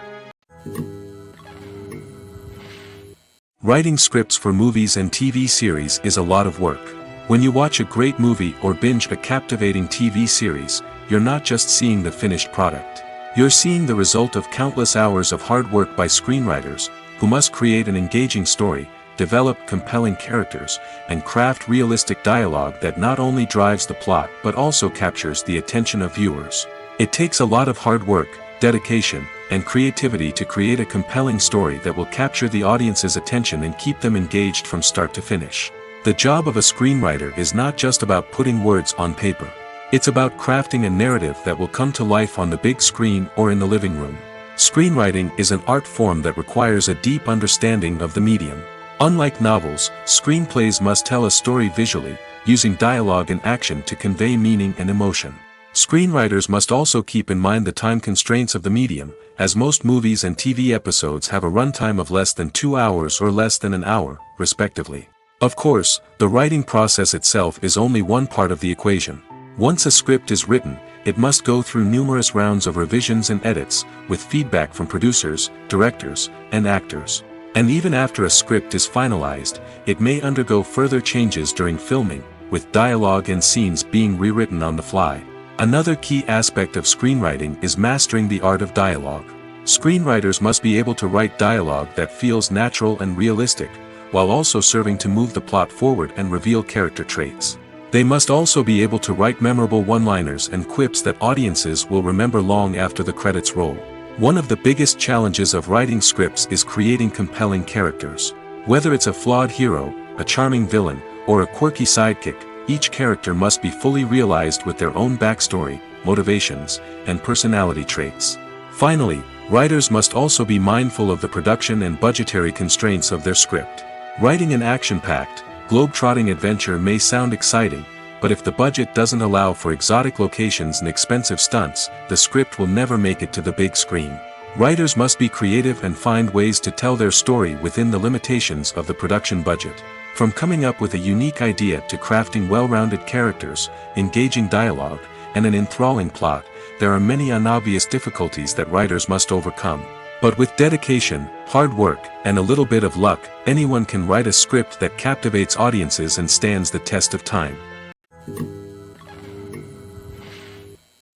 Writing scripts for movies and TV series is a lot of work. When you watch a great movie or binge a captivating TV series, you're not just seeing the finished product. You're seeing the result of countless hours of hard work by screenwriters, who must create an engaging story, develop compelling characters, and craft realistic dialogue that not only drives the plot but also captures the attention of viewers. It takes a lot of hard work, dedication, and creativity to create a compelling story that will capture the audience's attention and keep them engaged from start to finish. The job of a screenwriter is not just about putting words on paper. It's about crafting a narrative that will come to life on the big screen or in the living room. Screenwriting is an art form that requires a deep understanding of the medium. Unlike novels, screenplays must tell a story visually, using dialogue and action to convey meaning and emotion. Screenwriters must also keep in mind the time constraints of the medium, as most movies and TV episodes have a runtime of less than 2 hours or less than an hour, respectively. Of course, the writing process itself is only one part of the equation. Once a script is written, it must go through numerous rounds of revisions and edits, with feedback from producers, directors, and actors. And even after a script is finalized, it may undergo further changes during filming, with dialogue and scenes being rewritten on the fly. Another key aspect of screenwriting is mastering the art of dialogue. Screenwriters must be able to write dialogue that feels natural and realistic, while also serving to move the plot forward and reveal character traits. They must also be able to write memorable one-liners and quips that audiences will remember long after the credits roll. One of the biggest challenges of writing scripts is creating compelling characters. Whether it's a flawed hero, a charming villain, or a quirky sidekick, each character must be fully realized with their own backstory, motivations, and personality traits. Finally, writers must also be mindful of the production and budgetary constraints of their script. Writing an action-packed, globe-trotting adventure may sound exciting, but if the budget doesn't allow for exotic locations and expensive stunts, the script will never make it to the big screen. Writers must be creative and find ways to tell their story within the limitations of the production budget. From coming up with a unique idea to crafting well-rounded characters, engaging dialogue, and an enthralling plot, there are many unobvious difficulties that writers must overcome. But with dedication, hard work, and a little bit of luck, anyone can write a script that captivates audiences and stands the test of time.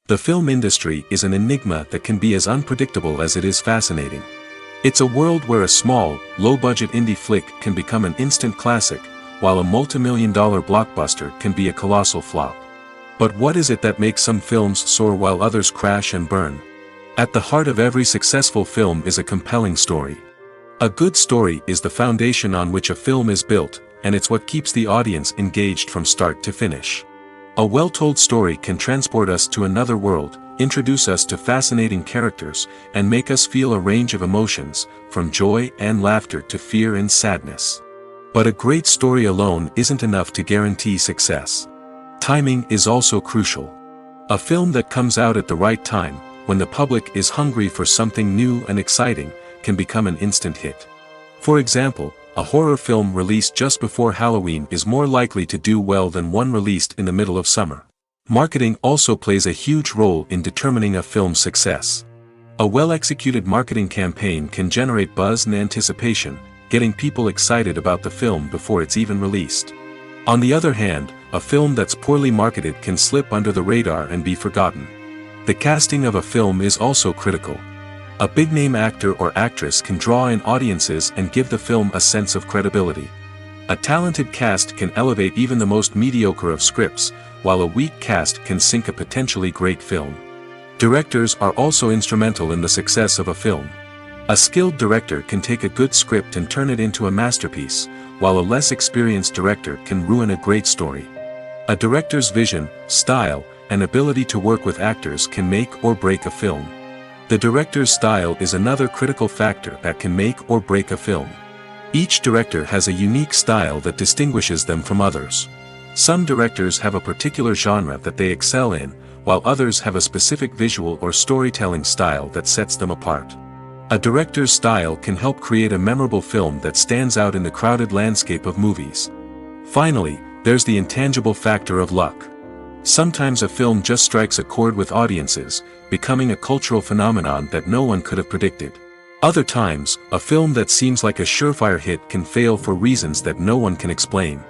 The film industry is an enigma that can be as unpredictable as it is fascinating. It's a world where a small, low-budget indie flick can become an instant classic, while a multi-million-dollar blockbuster can be a colossal flop. But what is it that makes some films soar while others crash and burn? At the heart of every successful film is a compelling story. A good story is the foundation on which a film is built, and it's what keeps the audience engaged from start to finish. A well-told story can transport us to another world, introduce us to fascinating characters, and make us feel a range of emotions, from joy and laughter to fear and sadness. But a great story alone isn't enough to guarantee success. Timing is also crucial. A film that comes out at the right time, when the public is hungry for something new and exciting, can become an instant hit. For example, a horror film released just before Halloween is more likely to do well than one released in the middle of summer. Marketing also plays a huge role in determining a film's success. A well-executed marketing campaign can generate buzz and anticipation, getting people excited about the film before it's even released. On the other hand, a film that's poorly marketed can slip under the radar and be forgotten. The casting of a film is also critical. A big-name actor or actress can draw in audiences and give the film a sense of credibility. A talented cast can elevate even the most mediocre of scripts, while a weak cast can sink a potentially great film. Directors are also instrumental in the success of a film. A skilled director can take a good script and turn it into a masterpiece, while a less experienced director can ruin a great story. A director's vision, style, and ability to work with actors can make or break a film. The director's style is another critical factor that can make or break a film. Each director has a unique style that distinguishes them from others. Some directors have a particular genre that they excel in, while others have a specific visual or storytelling style that sets them apart. A director's style can help create a memorable film that stands out in the crowded landscape of movies. Finally, there's the intangible factor of luck. Sometimes a film just strikes a chord with audiences, becoming a cultural phenomenon that no one could have predicted. Other times, a film that seems like a surefire hit can fail for reasons that no one can explain.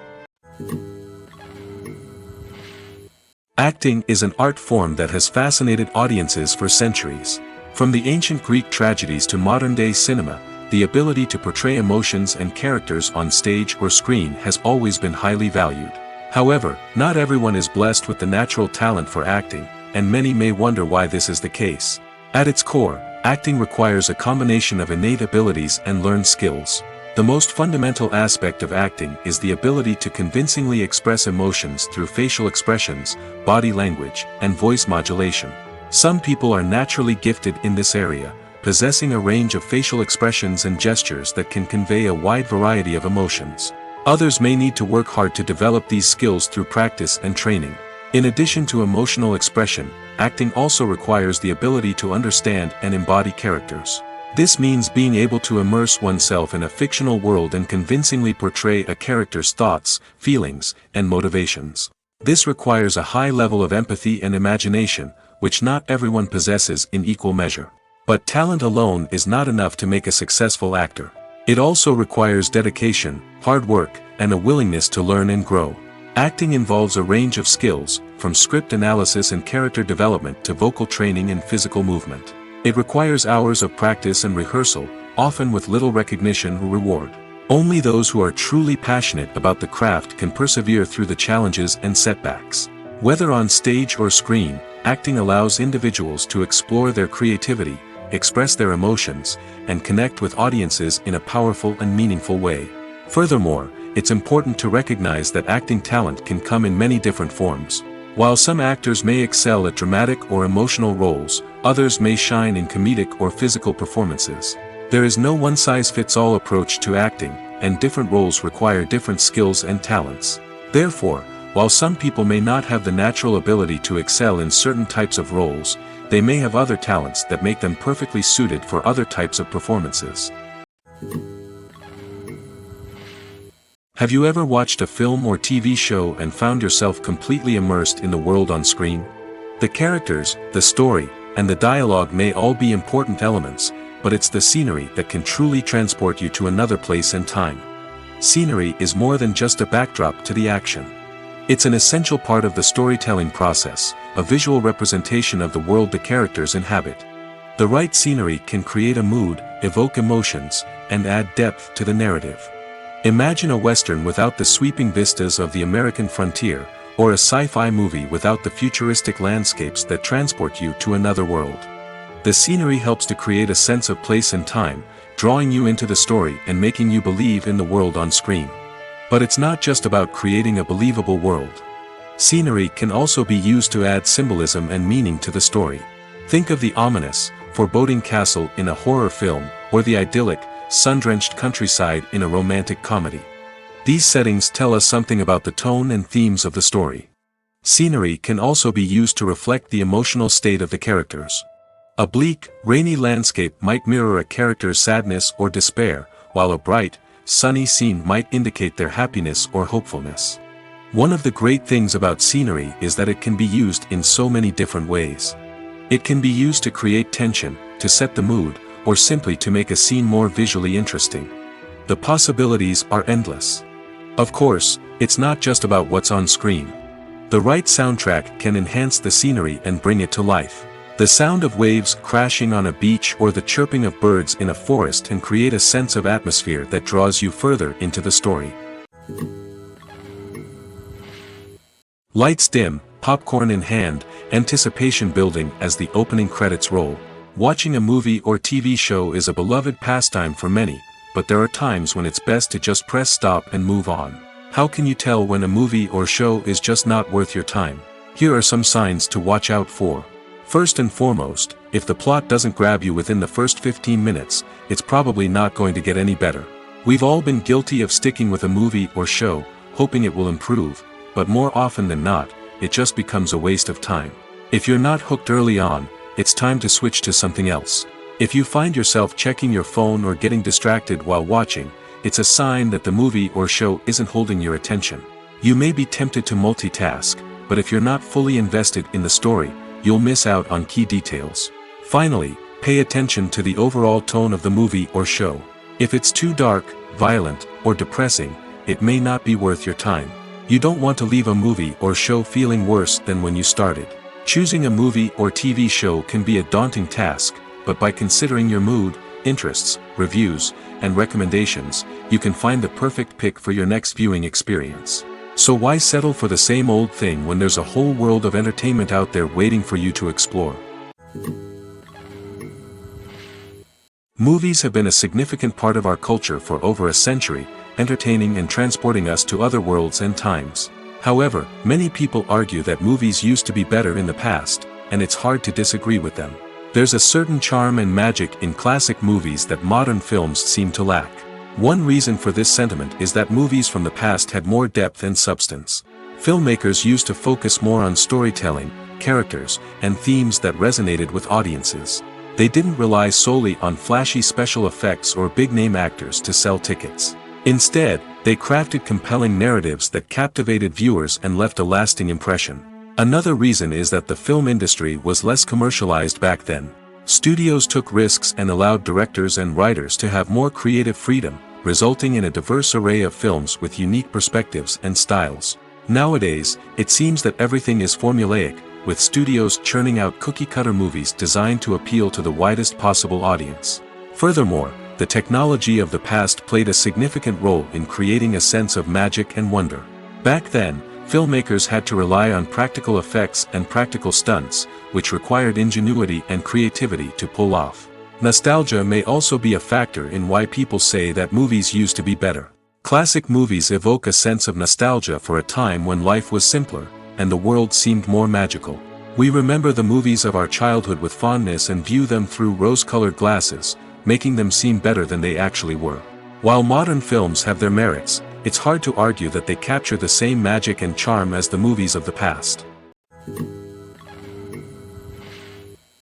Acting is an art form that has fascinated audiences for centuries. From the ancient Greek tragedies to modern-day cinema, the ability to portray emotions and characters on stage or screen has always been highly valued. However, not everyone is blessed with the natural talent for acting, and many may wonder why this is the case. At its core, acting requires a combination of innate abilities and learned skills. The most fundamental aspect of acting is the ability to convincingly express emotions through facial expressions, body language, and voice modulation. Some people are naturally gifted in this area, possessing a range of facial expressions and gestures that can convey a wide variety of emotions. Others may need to work hard to develop these skills through practice and training. In addition to emotional expression, acting also requires the ability to understand and embody characters. This means being able to immerse oneself in a fictional world and convincingly portray a character's thoughts, feelings, and motivations. This requires a high level of empathy and imagination, which not everyone possesses in equal measure. But talent alone is not enough to make a successful actor. It also requires dedication, hard work, and a willingness to learn and grow. Acting involves a range of skills, from script analysis and character development to vocal training and physical movement. It requires hours of practice and rehearsal, often with little recognition or reward. Only those who are truly passionate about the craft can persevere through the challenges and setbacks. Whether on stage or screen, acting allows individuals to explore their creativity, express their emotions, and connect with audiences in a powerful and meaningful way. Furthermore, it's important to recognize that acting talent can come in many different forms. While some actors may excel at dramatic or emotional roles, others may shine in comedic or physical performances. There is no one-size-fits-all approach to acting, and different roles require different skills and talents. Therefore, While some people may not have the natural ability to excel in certain types of roles, they may have other talents that make them perfectly suited for other types of performances. Have you ever watched a film or TV show and found yourself completely immersed in the world on screen? The characters, the story, and the dialogue may all be important elements, but it's the scenery that can truly transport you to another place and time. Scenery is more than just a backdrop to the action. It's an essential part of the storytelling process, a visual representation of the world the characters inhabit. The right scenery can create a mood, evoke emotions, and add depth to the narrative. Imagine a Western without the sweeping vistas of the American frontier, or a sci-fi movie without the futuristic landscapes that transport you to another world. The scenery helps to create a sense of place and time, drawing you into the story and making you believe in the world on screen. But it's not just about creating a believable world. Scenery can also be used to add symbolism and meaning to the story. Think of the ominous, foreboding castle in a horror film, or the idyllic, sun-drenched countryside in a romantic comedy. These settings tell us something about the tone and themes of the story. Scenery can also be used to reflect the emotional state of the characters. A bleak, rainy landscape might mirror a character's sadness or despair, while a bright, sunny scene might indicate their happiness or hopefulness. One of the great things about scenery is that it can be used in so many different ways. It can be used to create tension, to set the mood, or simply to make a scene more visually interesting. The possibilities are endless. Of course, it's not just about what's on screen. The right soundtrack can enhance the scenery and bring it to life. The sound of waves crashing on a beach or the chirping of birds in a forest can create a sense of atmosphere that draws you further into the story. Lights dim, popcorn in hand, anticipation building as the opening credits roll. Watching a movie or TV show is a beloved pastime for many, but there are times when it's best to just press stop and move on. How can you tell when a movie or show is just not worth your time? Here are some signs to watch out for. First and foremost, if the plot doesn't grab you within the first 15 minutes, it's probably not going to get any better. We've all been guilty of sticking with a movie or show, hoping it will improve, but more often than not, it just becomes a waste of time. If you're not hooked early on, it's time to switch to something else. If you find yourself checking your phone or getting distracted while watching, it's a sign that the movie or show isn't holding your attention. You may be tempted to multitask, but if you're not fully invested in the story, you'll miss out on key details. Finally, pay attention to the overall tone of the movie or show. If it's too dark, violent, or depressing, it may not be worth your time. You don't want to leave a movie or show feeling worse than when you started. Choosing a movie or TV show can be a daunting task, but by considering your mood, interests, reviews, and recommendations, you can find the perfect pick for your next viewing experience. So why settle for the same old thing when there's a whole world of entertainment out there waiting for you to explore? Movies have been a significant part of our culture for over a century, entertaining and transporting us to other worlds and times. However, many people argue that movies used to be better in the past, and it's hard to disagree with them. There's a certain charm and magic in classic movies that modern films seem to lack. One reason for this sentiment is that movies from the past had more depth and substance. Filmmakers used to focus more on storytelling, characters, and themes that resonated with audiences. They didn't rely solely on flashy special effects or big-name actors to sell tickets. Instead, they crafted compelling narratives that captivated viewers and left a lasting impression. Another reason is that the film industry was less commercialized back then. Studios took risks and allowed directors and writers to have more creative freedom, resulting in a diverse array of films with unique perspectives and styles. Nowadays, it seems that everything is formulaic, with studios churning out cookie-cutter movies designed to appeal to the widest possible audience. Furthermore, the technology of the past played a significant role in creating a sense of magic and wonder. Back then, filmmakers had to rely on practical effects and practical stunts, which required ingenuity and creativity to pull off. Nostalgia may also be a factor in why people say that movies used to be better. Classic movies evoke a sense of nostalgia for a time when life was simpler, and the world seemed more magical. We remember the movies of our childhood with fondness and view them through rose-colored glasses, making them seem better than they actually were. While modern films have their merits, it's hard to argue that they capture the same magic and charm as the movies of the past.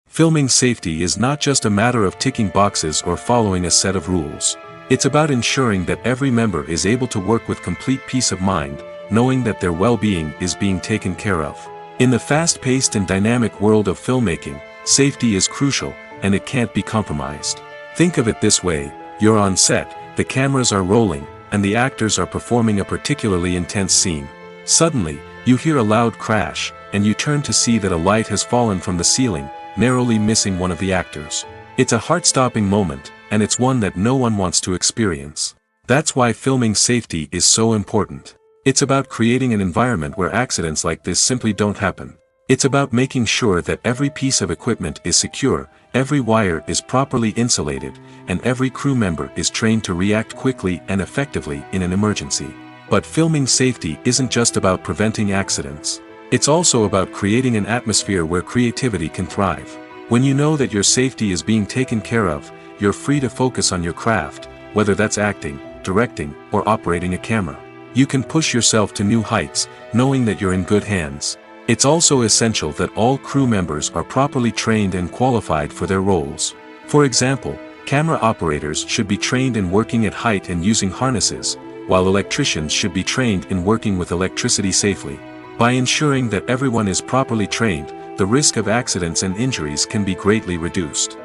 Filming safety is not just a matter of ticking boxes or following a set of rules. It's about ensuring that every member is able to work with complete peace of mind, knowing that their well-being is being taken care of. In the fast-paced and dynamic world of filmmaking, safety is crucial, and it can't be compromised. Think of it this way: you're on set, the cameras are rolling, and the actors are performing a particularly intense scene. Suddenly, you hear a loud crash, and you turn to see that a light has fallen from the ceiling, narrowly missing one of the actors. It's a heart-stopping moment, and it's one that no one wants to experience. That's why filming safety is so important. It's about creating an environment where accidents like this simply don't happen. It's about making sure that every piece of equipment is secure, every wire is properly insulated, and every crew member is trained to react quickly and effectively in an emergency. But filming safety isn't just about preventing accidents. It's also about creating an atmosphere where creativity can thrive. When you know that your safety is being taken care of, you're free to focus on your craft, whether that's acting, directing, or operating a camera. You can push yourself to new heights, knowing that you're in good hands. It's also essential that all crew members are properly trained and qualified for their roles. For example, camera operators should be trained in working at height and using harnesses, while electricians should be trained in working with electricity safely. By ensuring that everyone is properly trained, the risk of accidents and injuries can be greatly reduced.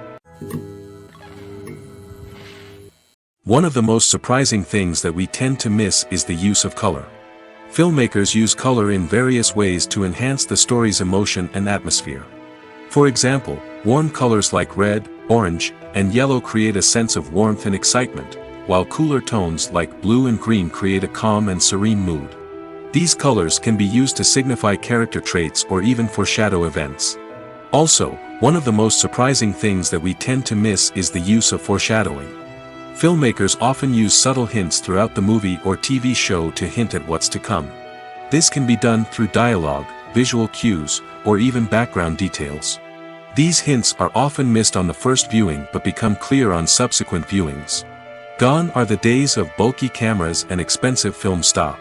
One of the most surprising things that we tend to miss is the use of color. Filmmakers use color in various ways to enhance the story's emotion and atmosphere. For example, warm colors like red, orange, and yellow create a sense of warmth and excitement, while cooler tones like blue and green create a calm and serene mood. These colors can be used to signify character traits or even foreshadow events. Also, one of the most surprising things that we tend to miss is the use of foreshadowing. Filmmakers often use subtle hints throughout the movie or TV show to hint at what's to come. This can be done through dialogue, visual cues, or even background details. These hints are often missed on the first viewing but become clear on subsequent viewings. Gone are the days of bulky cameras and expensive film stock.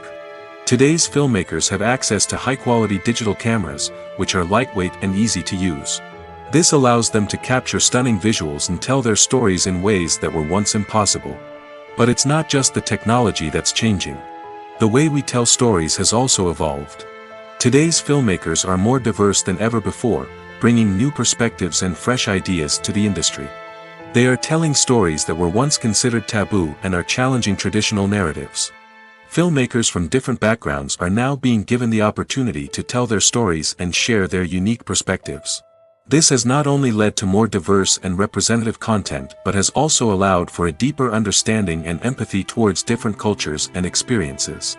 Today's filmmakers have access to high-quality digital cameras, which are lightweight and easy to use. This allows them to capture stunning visuals and tell their stories in ways that were once impossible. But it's not just the technology that's changing. The way we tell stories has also evolved. Today's filmmakers are more diverse than ever before, bringing new perspectives and fresh ideas to the industry. They are telling stories that were once considered taboo and are challenging traditional narratives. Filmmakers from different backgrounds are now being given the opportunity to tell their stories and share their unique perspectives. This has not only led to more diverse and representative content but has also allowed for a deeper understanding and empathy towards different cultures and experiences.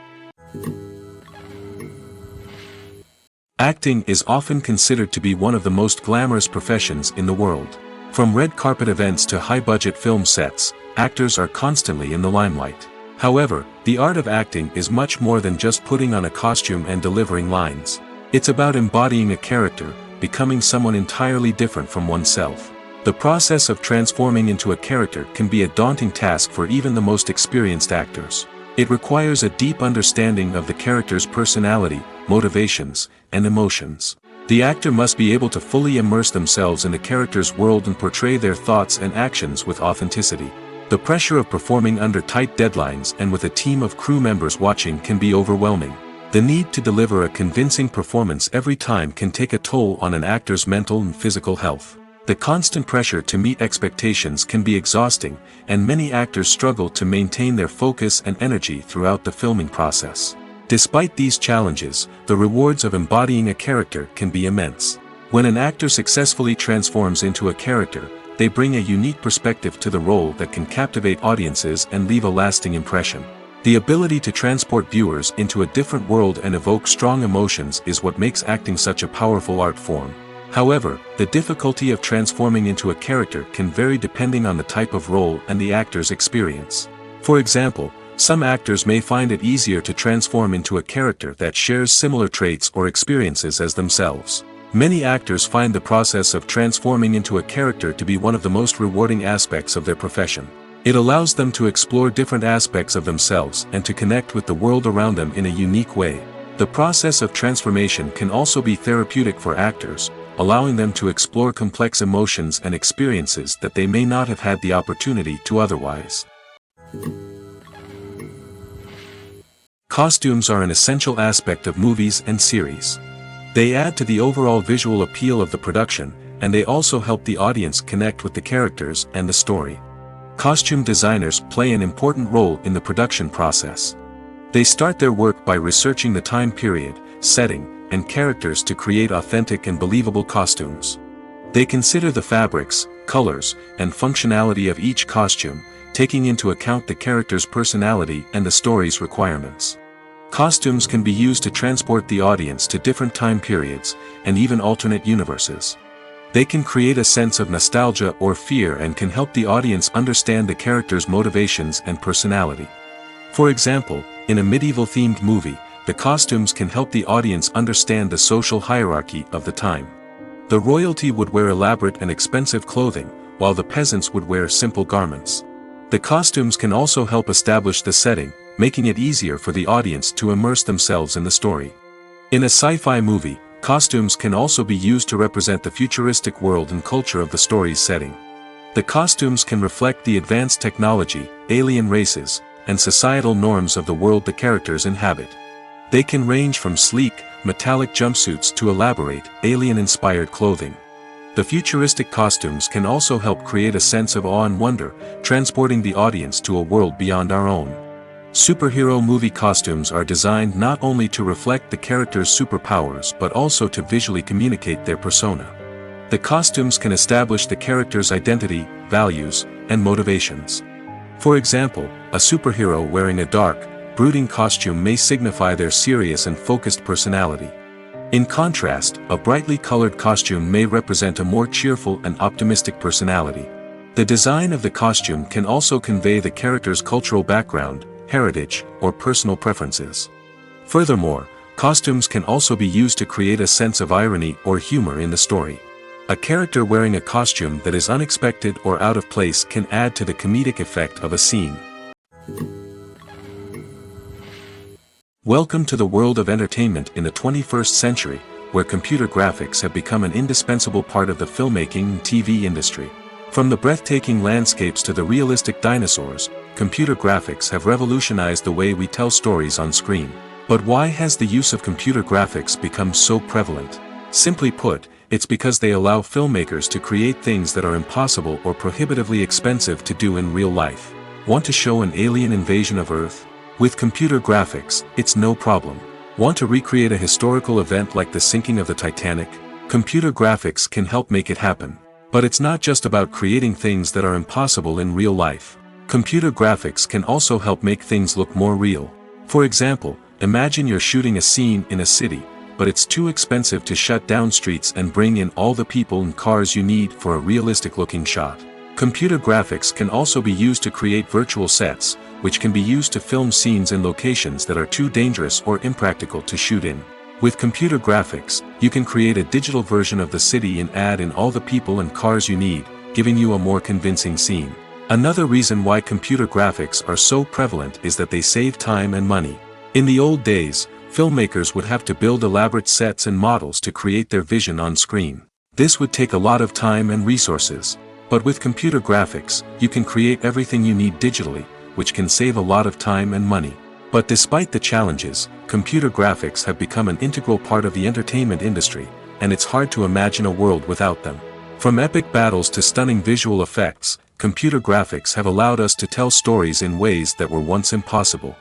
Acting is often considered to be one of the most glamorous professions in the world. From red carpet events to high-budget film sets, actors are constantly in the limelight. However, the art of acting is much more than just putting on a costume and delivering lines. It's about embodying a character, becoming someone entirely different from oneself. The process of transforming into a character can be a daunting task for even the most experienced actors. It requires a deep understanding of the character's personality, motivations, and emotions. The actor must be able to fully immerse themselves in the character's world and portray their thoughts and actions with authenticity. The pressure of performing under tight deadlines and with a team of crew members watching can be overwhelming. The need to deliver a convincing performance every time can take a toll on an actor's mental and physical health. The constant pressure to meet expectations can be exhausting, and many actors struggle to maintain their focus and energy throughout the filming process. Despite these challenges, the rewards of embodying a character can be immense. When an actor successfully transforms into a character, they bring a unique perspective to the role that can captivate audiences and leave a lasting impression. The ability to transport viewers into a different world and evoke strong emotions is what makes acting such a powerful art form. However, the difficulty of transforming into a character can vary depending on the type of role and the actor's experience. For example, some actors may find it easier to transform into a character that shares similar traits or experiences as themselves. Many actors find the process of transforming into a character to be one of the most rewarding aspects of their profession. It allows them to explore different aspects of themselves and to connect with the world around them in a unique way. The process of transformation can also be therapeutic for actors, allowing them to explore complex emotions and experiences that they may not have had the opportunity to otherwise. Costumes are an essential aspect of movies and series. They add to the overall visual appeal of the production, and they also help the audience connect with the characters and the story. Costume designers play an important role in the production process. They start their work by researching the time period, setting, and characters to create authentic and believable costumes. They consider the fabrics, colors, and functionality of each costume, taking into account the character's personality and the story's requirements. Costumes can be used to transport the audience to different time periods, and even alternate universes. They can create a sense of nostalgia or fear and can help the audience understand the character's motivations and personality. For example, in a medieval-themed movie, the costumes can help the audience understand the social hierarchy of the time. The royalty would wear elaborate and expensive clothing, while the peasants would wear simple garments. The costumes can also help establish the setting, making it easier for the audience to immerse themselves in the story. In a sci-fi movie, costumes can also be used to represent the futuristic world and culture of the story's setting. The costumes can reflect the advanced technology, alien races, and societal norms of the world the characters inhabit. They can range from sleek, metallic jumpsuits to elaborate, alien-inspired clothing. The futuristic costumes can also help create a sense of awe and wonder, transporting the audience to a world beyond our own. Superhero movie costumes are designed not only to reflect the character's superpowers but also to visually communicate their persona. The costumes can establish the character's identity, values, and motivations. For example, a superhero wearing a dark, brooding costume may signify their serious and focused personality. In contrast, a brightly colored costume may represent a more cheerful and optimistic personality. The design of the costume can also convey the character's cultural background, heritage, or personal preferences. Furthermore, costumes can also be used to create a sense of irony or humor in the story. A character wearing a costume that is unexpected or out of place can add to the comedic effect of a scene. Welcome to the world of entertainment in the 21st century, where computer graphics have become an indispensable part of the filmmaking and TV industry. From the breathtaking landscapes to the realistic dinosaurs, computer graphics have revolutionized the way we tell stories on screen. But why has the use of computer graphics become so prevalent? Simply put, it's because they allow filmmakers to create things that are impossible or prohibitively expensive to do in real life. Want to show an alien invasion of Earth? With computer graphics, it's no problem. Want to recreate a historical event like the sinking of the Titanic? Computer graphics can help make it happen. But it's not just about creating things that are impossible in real life. Computer graphics can also help make things look more real. For example, imagine you're shooting a scene in a city, but it's too expensive to shut down streets and bring in all the people and cars you need for a realistic-looking shot. Computer graphics can also be used to create virtual sets, which can be used to film scenes in locations that are too dangerous or impractical to shoot in. With computer graphics, you can create a digital version of the city and add in all the people and cars you need, giving you a more convincing scene. Another reason why computer graphics are so prevalent is that they save time and money. In the old days, filmmakers would have to build elaborate sets and models to create their vision on screen. This would take a lot of time and resources. But with computer graphics, you can create everything you need digitally, which can save a lot of time and money. But despite the challenges, computer graphics have become an integral part of the entertainment industry, and it's hard to imagine a world without them. From epic battles to stunning visual effects, computer graphics have allowed us to tell stories in ways that were once impossible.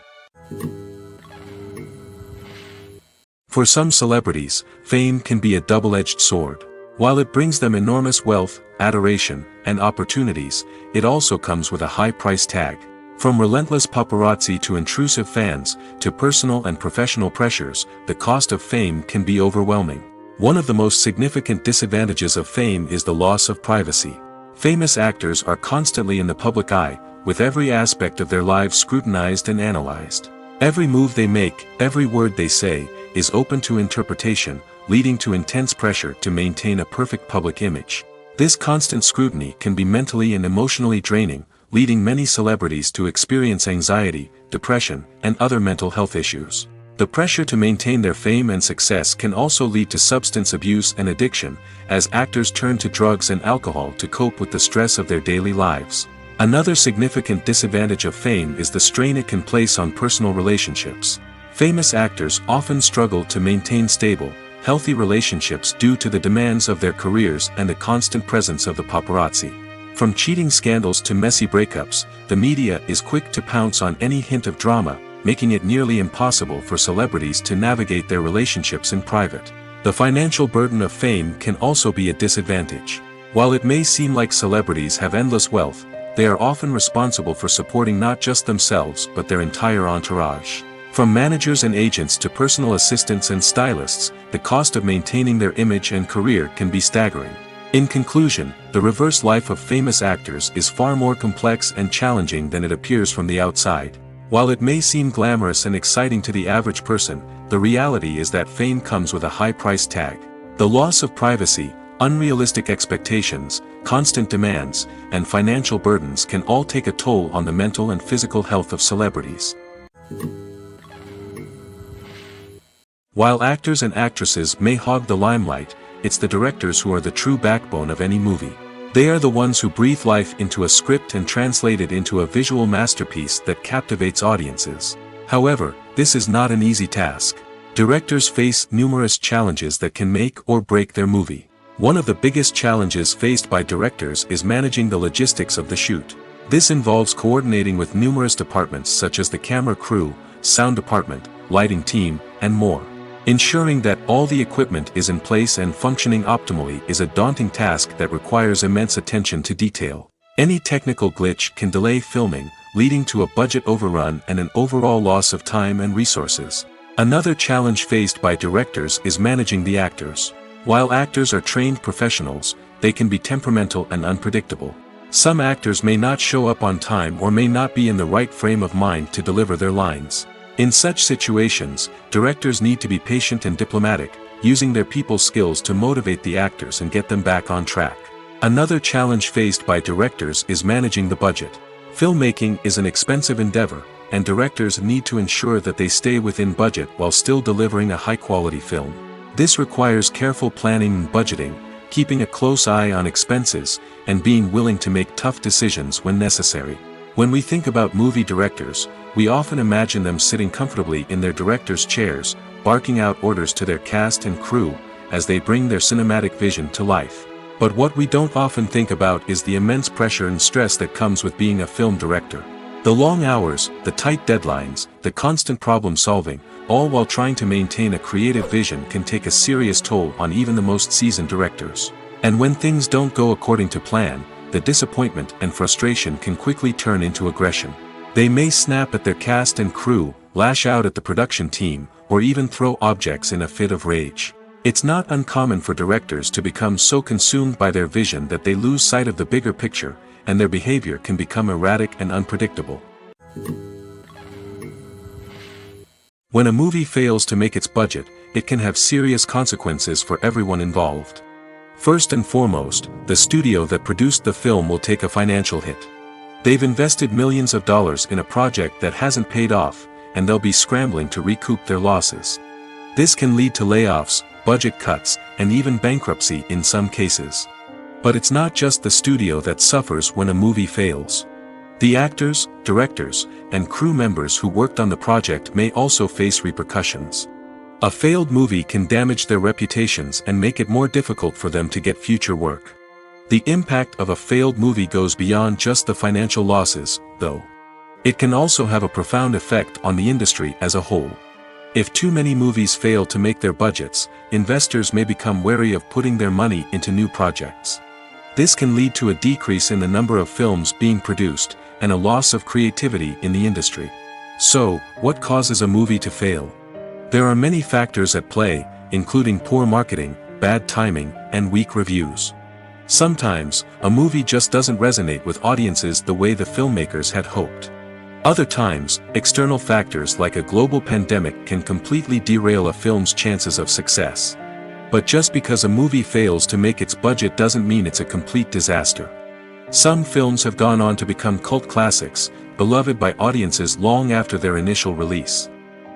For some celebrities, fame can be a double-edged sword. While it brings them enormous wealth, adoration, and opportunities, it also comes with a high price tag. From relentless paparazzi to intrusive fans, to personal and professional pressures, the cost of fame can be overwhelming. One of the most significant disadvantages of fame is the loss of privacy. Famous actors are constantly in the public eye, with every aspect of their lives scrutinized and analyzed. Every move they make, every word they say, is open to interpretation, leading to intense pressure to maintain a perfect public image. This constant scrutiny can be mentally and emotionally draining, leading many celebrities to experience anxiety, depression, and other mental health issues. The pressure to maintain their fame and success can also lead to substance abuse and addiction, as actors turn to drugs and alcohol to cope with the stress of their daily lives. Another significant disadvantage of fame is the strain it can place on personal relationships. Famous actors often struggle to maintain stable, healthy relationships due to the demands of their careers and the constant presence of the paparazzi. From cheating scandals to messy breakups, the media is quick to pounce on any hint of drama, making it nearly impossible for celebrities to navigate their relationships in private. The financial burden of fame can also be a disadvantage. While it may seem like celebrities have endless wealth, they are often responsible for supporting not just themselves but their entire entourage. From managers and agents to personal assistants and stylists, the cost of maintaining their image and career can be staggering. In conclusion, the reverse life of famous actors is far more complex and challenging than it appears from the outside. While it may seem glamorous and exciting to the average person, the reality is that fame comes with a high price tag. The loss of privacy, unrealistic expectations, constant demands, and financial burdens can all take a toll on the mental and physical health of celebrities. While actors and actresses may hog the limelight, it's the directors who are the true backbone of any movie. They are the ones who breathe life into a script and translate it into a visual masterpiece that captivates audiences. However, this is not an easy task. Directors face numerous challenges that can make or break their movie. One of the biggest challenges faced by directors is managing the logistics of the shoot. This involves coordinating with numerous departments such as the camera crew, sound department, lighting team, and more. Ensuring that all the equipment is in place and functioning optimally is a daunting task that requires immense attention to detail. Any technical glitch can delay filming, leading to a budget overrun and an overall loss of time and resources. Another challenge faced by directors is managing the actors. While actors are trained professionals, they can be temperamental and unpredictable. Some actors may not show up on time or may not be in the right frame of mind to deliver their lines. In such situations, directors need to be patient and diplomatic, using their people skills to motivate the actors and get them back on track. Another challenge faced by directors is managing the budget. Filmmaking is an expensive endeavor, and directors need to ensure that they stay within budget while still delivering a high-quality film. This requires careful planning and budgeting, keeping a close eye on expenses, and being willing to make tough decisions when necessary. When we think about movie directors, we often imagine them sitting comfortably in their director's chairs, barking out orders to their cast and crew, as they bring their cinematic vision to life. But what we don't often think about is the immense pressure and stress that comes with being a film director. The long hours, the tight deadlines, the constant problem solving, all while trying to maintain a creative vision can take a serious toll on even the most seasoned directors. And when things don't go according to plan, the disappointment and frustration can quickly turn into aggression. They may snap at their cast and crew, lash out at the production team, or even throw objects in a fit of rage. It's not uncommon for directors to become so consumed by their vision that they lose sight of the bigger picture, and their behavior can become erratic and unpredictable. When a movie fails to make its budget, it can have serious consequences for everyone involved. First and foremost, the studio that produced the film will take a financial hit. They've invested millions of dollars in a project that hasn't paid off, and they'll be scrambling to recoup their losses. This can lead to layoffs, budget cuts, and even bankruptcy in some cases. But it's not just the studio that suffers when a movie fails. The actors, directors, and crew members who worked on the project may also face repercussions. A failed movie can damage their reputations and make it more difficult for them to get future work. The impact of a failed movie goes beyond just the financial losses, though. It can also have a profound effect on the industry as a whole. If too many movies fail to make their budgets, investors may become wary of putting their money into new projects. This can lead to a decrease in the number of films being produced, and a loss of creativity in the industry. So, what causes a movie to fail? There are many factors at play, including poor marketing, bad timing, and weak reviews. Sometimes, a movie just doesn't resonate with audiences the way the filmmakers had hoped. Other times, external factors like a global pandemic can completely derail a film's chances of success. But just because a movie fails to make its budget doesn't mean it's a complete disaster. Some films have gone on to become cult classics, beloved by audiences long after their initial release.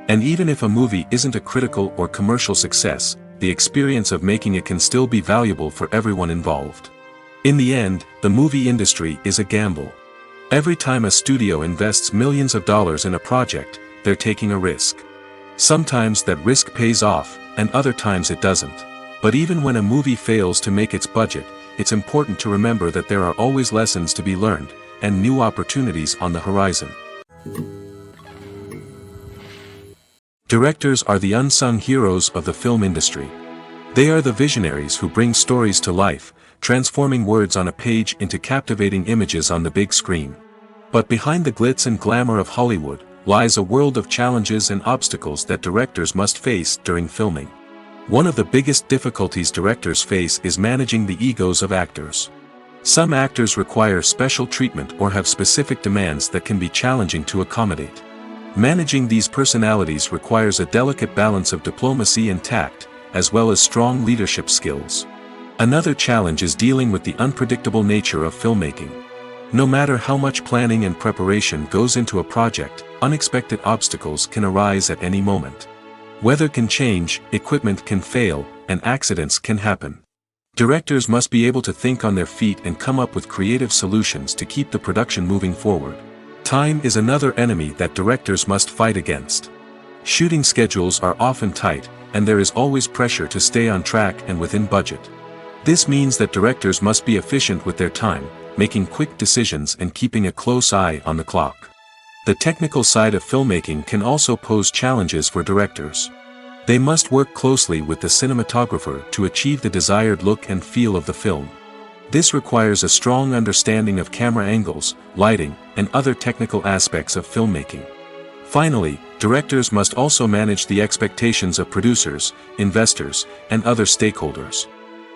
And even if a movie isn't a critical or commercial success, the experience of making it can still be valuable for everyone involved. In the end, the movie industry is a gamble. Every time a studio invests millions of dollars in a project, they're taking a risk. Sometimes that risk pays off, and other times it doesn't. But even when a movie fails to make its budget, it's important to remember that there are always lessons to be learned, and new opportunities on the horizon. Directors are the unsung heroes of the film industry. They are the visionaries who bring stories to life, transforming words on a page into captivating images on the big screen. But behind the glitz and glamour of Hollywood, lies a world of challenges and obstacles that directors must face during filming. One of the biggest difficulties directors face is managing the egos of actors. Some actors require special treatment or have specific demands that can be challenging to accommodate. Managing these personalities requires a delicate balance of diplomacy and tact, as well as strong leadership skills. Another challenge is dealing with the unpredictable nature of filmmaking. No matter how much planning and preparation goes into a project, unexpected obstacles can arise at any moment. Weather can change, equipment can fail, and accidents can happen. Directors must be able to think on their feet and come up with creative solutions to keep the production moving forward. Time is another enemy that directors must fight against. Shooting schedules are often tight, and there is always pressure to stay on track and within budget. This means that directors must be efficient with their time, making quick decisions and keeping a close eye on the clock. The technical side of filmmaking can also pose challenges for directors. They must work closely with the cinematographer to achieve the desired look and feel of the film. This requires a strong understanding of camera angles, lighting, and other technical aspects of filmmaking. Finally, directors must also manage the expectations of producers, investors, and other stakeholders.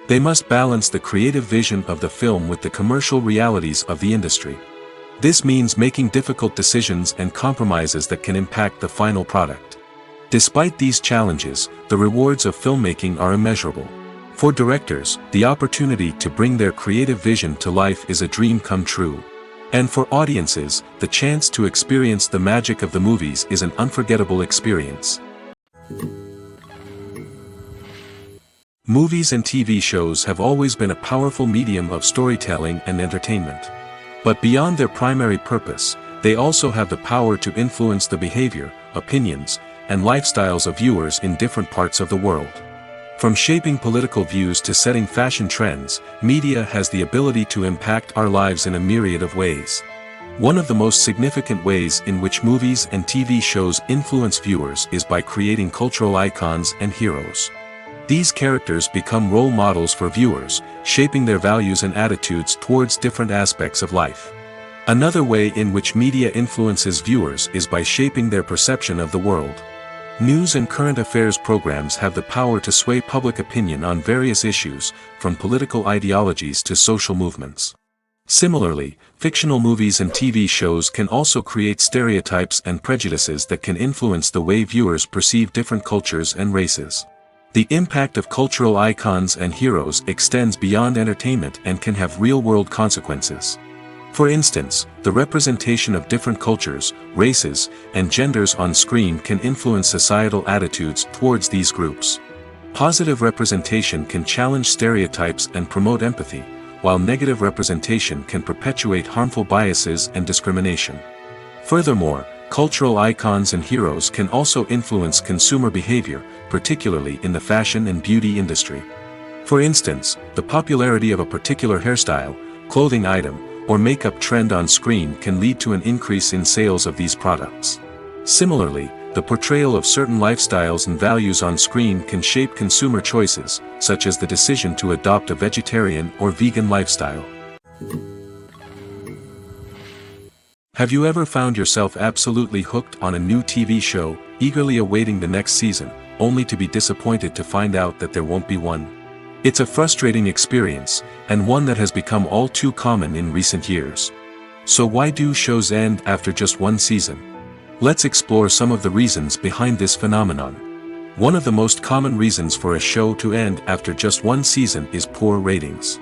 They must balance the creative vision of the film with the commercial realities of the industry. This means making difficult decisions and compromises that can impact the final product. Despite these challenges, the rewards of filmmaking are immeasurable. For directors, the opportunity to bring their creative vision to life is a dream come true. And for audiences, the chance to experience the magic of the movies is an unforgettable experience. Movies and TV shows have always been a powerful medium of storytelling and entertainment. But beyond their primary purpose, they also have the power to influence the behavior, opinions, and lifestyles of viewers in different parts of the world. From shaping political views to setting fashion trends, media has the ability to impact our lives in a myriad of ways. One of the most significant ways in which movies and TV shows influence viewers is by creating cultural icons and heroes. These characters become role models for viewers, shaping their values and attitudes towards different aspects of life. Another way in which media influences viewers is by shaping their perception of the world. News and current affairs programs have the power to sway public opinion on various issues, from political ideologies to social movements. Similarly, fictional movies and TV shows can also create stereotypes and prejudices that can influence the way viewers perceive different cultures and races. The impact of cultural icons and heroes extends beyond entertainment and can have real-world consequences. For instance, the representation of different cultures, races, and genders on screen can influence societal attitudes towards these groups. Positive representation can challenge stereotypes and promote empathy, while negative representation can perpetuate harmful biases and discrimination. Furthermore, cultural icons and heroes can also influence consumer behavior, particularly in the fashion and beauty industry. For instance, the popularity of a particular hairstyle, clothing item, or makeup trend on screen can lead to an increase in sales of these products. Similarly, the portrayal of certain lifestyles and values on screen can shape consumer choices, such as the decision to adopt a vegetarian or vegan lifestyle. Have you ever found yourself absolutely hooked on a new TV show, eagerly awaiting the next season, only to be disappointed to find out that there won't be one? It's a frustrating experience, and one that has become all too common in recent years. So why do shows end after just one season? Let's explore some of the reasons behind this phenomenon. One of the most common reasons for a show to end after just one season is poor ratings.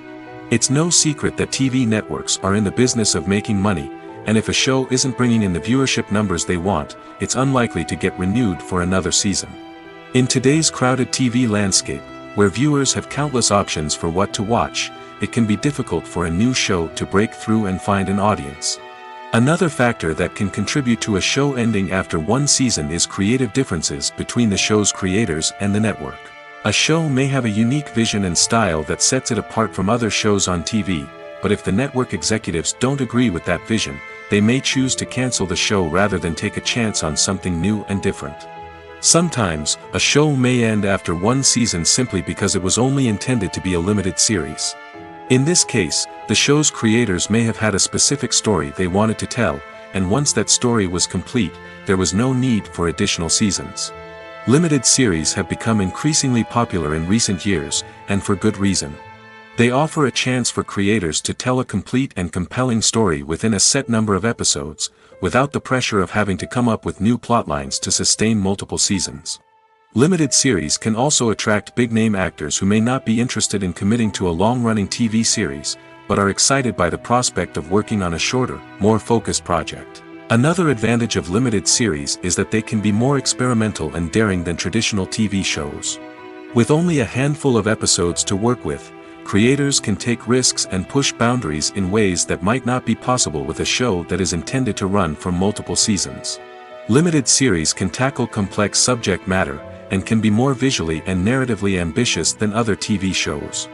It's no secret that TV networks are in the business of making money, and if a show isn't bringing in the viewership numbers they want, it's unlikely to get renewed for another season. In today's crowded TV landscape, where viewers have countless options for what to watch, it can be difficult for a new show to break through and find an audience. Another factor that can contribute to a show ending after one season is creative differences between the show's creators and the network. A show may have a unique vision and style that sets it apart from other shows on TV, but if the network executives don't agree with that vision, they may choose to cancel the show rather than take a chance on something new and different. Sometimes, a show may end after one season simply because it was only intended to be a limited series. In this case, the show's creators may have had a specific story they wanted to tell, and once that story was complete, there was no need for additional seasons. Limited series have become increasingly popular in recent years, and for good reason. They offer a chance for creators to tell a complete and compelling story within a set number of episodes, without the pressure of having to come up with new plotlines to sustain multiple seasons. Limited series can also attract big-name actors who may not be interested in committing to a long-running TV series, but are excited by the prospect of working on a shorter, more focused project. Another advantage of limited series is that they can be more experimental and daring than traditional TV shows. With only a handful of episodes to work with, creators can take risks and push boundaries in ways that might not be possible with a show that is intended to run for multiple seasons. Limited series can tackle complex subject matter, and can be more visually and narratively ambitious than other TV shows.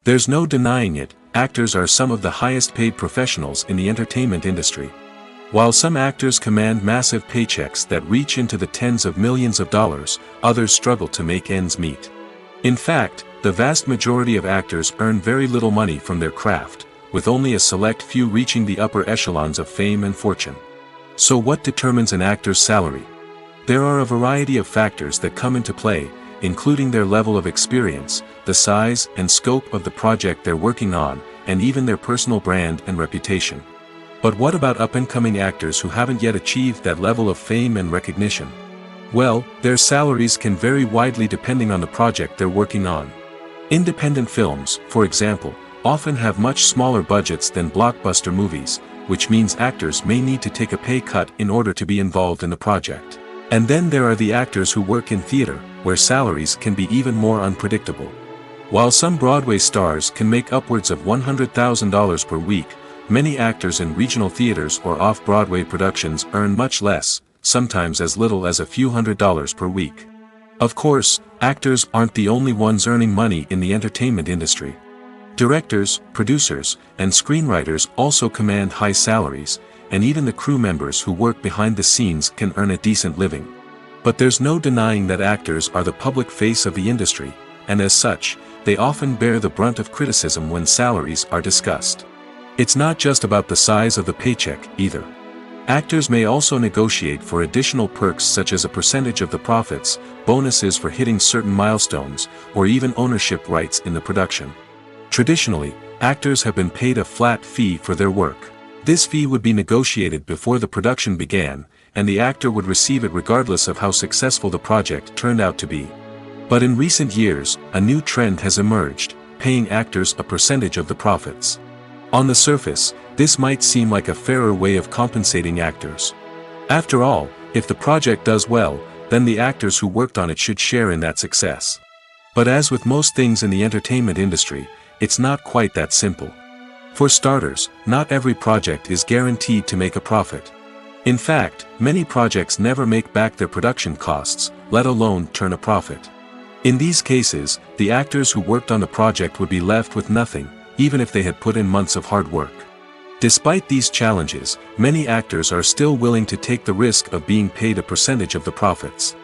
There's no denying it, actors are some of the highest paid professionals in the entertainment industry. While some actors command massive paychecks that reach into the tens of millions of dollars, others struggle to make ends meet. In fact, the vast majority of actors earn very little money from their craft, with only a select few reaching the upper echelons of fame and fortune. So what determines an actor's salary? There are a variety of factors that come into play, including their level of experience, the size and scope of the project they're working on, and even their personal brand and reputation. But what about up-and-coming actors who haven't yet achieved that level of fame and recognition? Well, their salaries can vary widely depending on the project they're working on. Independent films, for example, often have much smaller budgets than blockbuster movies, which means actors may need to take a pay cut in order to be involved in the project. And then there are the actors who work in theater, where salaries can be even more unpredictable. While some Broadway stars can make upwards of $100,000 per week, many actors in regional theaters or off-Broadway productions earn much less, sometimes as little as a few $100s per week. Of course, actors aren't the only ones earning money in the entertainment industry. Directors, producers, and screenwriters also command high salaries, and even the crew members who work behind the scenes can earn a decent living. But there's no denying that actors are the public face of the industry, and as such, they often bear the brunt of criticism when salaries are discussed. It's not just about the size of the paycheck, either. Actors may also negotiate for additional perks such as a percentage of the profits, bonuses for hitting certain milestones, or even ownership rights in the production. Traditionally, actors have been paid a flat fee for their work. This fee would be negotiated before the production began, and the actor would receive it regardless of how successful the project turned out to be. But in recent years, a new trend has emerged, paying actors a percentage of the profits. On the surface, this might seem like a fairer way of compensating actors. After all, if the project does well, then the actors who worked on it should share in that success. But as with most things in the entertainment industry, it's not quite that simple. For starters, not every project is guaranteed to make a profit. In fact, many projects never make back their production costs, let alone turn a profit. In these cases, the actors who worked on the project would be left with nothing, even if they had put in months of hard work. Despite these challenges, many actors are still willing to take the risk of being paid a percentage of the profits.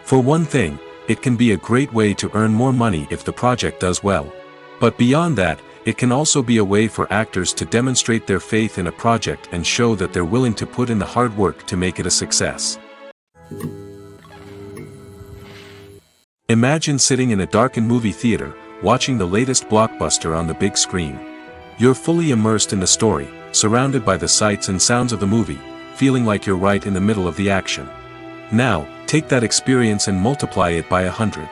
For one thing, it can be a great way to earn more money if the project does well. But beyond that, it can also be a way for actors to demonstrate their faith in a project and show that they're willing to put in the hard work to make it a success. Imagine sitting in a darkened movie theater, watching the latest blockbuster on the big screen. You're fully immersed in the story, surrounded by the sights and sounds of the movie, feeling like you're right in the middle of the action. Now, take that experience and multiply it by 100.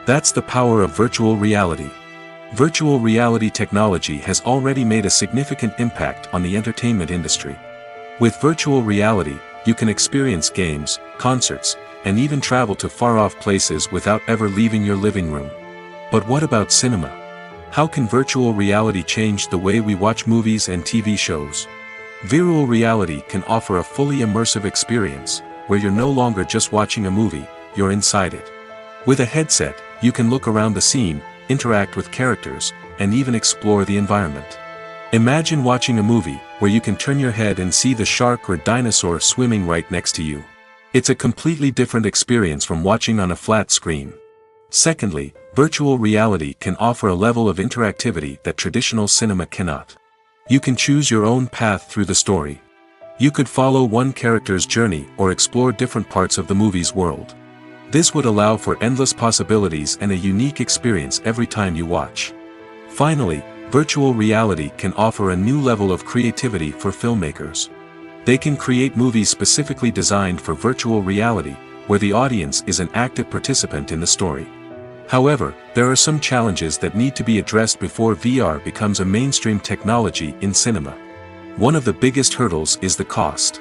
That's the power of virtual reality. Virtual reality technology has already made a significant impact on the entertainment industry. With virtual reality, you can experience games, concerts, and even travel to far-off places without ever leaving your living room. But what about cinema? How can virtual reality change the way we watch movies and TV shows? Virtual reality can offer a fully immersive experience, where you're no longer just watching a movie, you're inside it. With a headset, you can look around the scene, interact with characters, and even explore the environment. Imagine watching a movie, where you can turn your head and see the shark or dinosaur swimming right next to you. It's a completely different experience from watching on a flat screen. Secondly, virtual reality can offer a level of interactivity that traditional cinema cannot. You can choose your own path through the story. You could follow one character's journey or explore different parts of the movie's world. This would allow for endless possibilities and a unique experience every time you watch. Finally, virtual reality can offer a new level of creativity for filmmakers. They can create movies specifically designed for virtual reality, where the audience is an active participant in the story. However, there are some challenges that need to be addressed before VR becomes a mainstream technology in cinema. One of the biggest hurdles is the cost.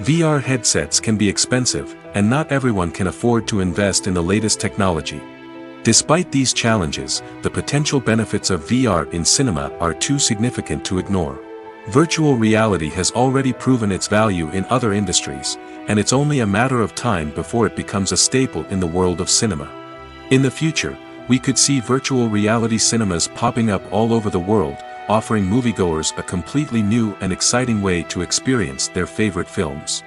VR headsets can be expensive, and not everyone can afford to invest in the latest technology. Despite these challenges, the potential benefits of VR in cinema are too significant to ignore. Virtual reality has already proven its value in other industries, and it's only a matter of time before it becomes a staple in the world of cinema. In the future, we could see virtual reality cinemas popping up all over the world, offering moviegoers a completely new and exciting way to experience their favorite films.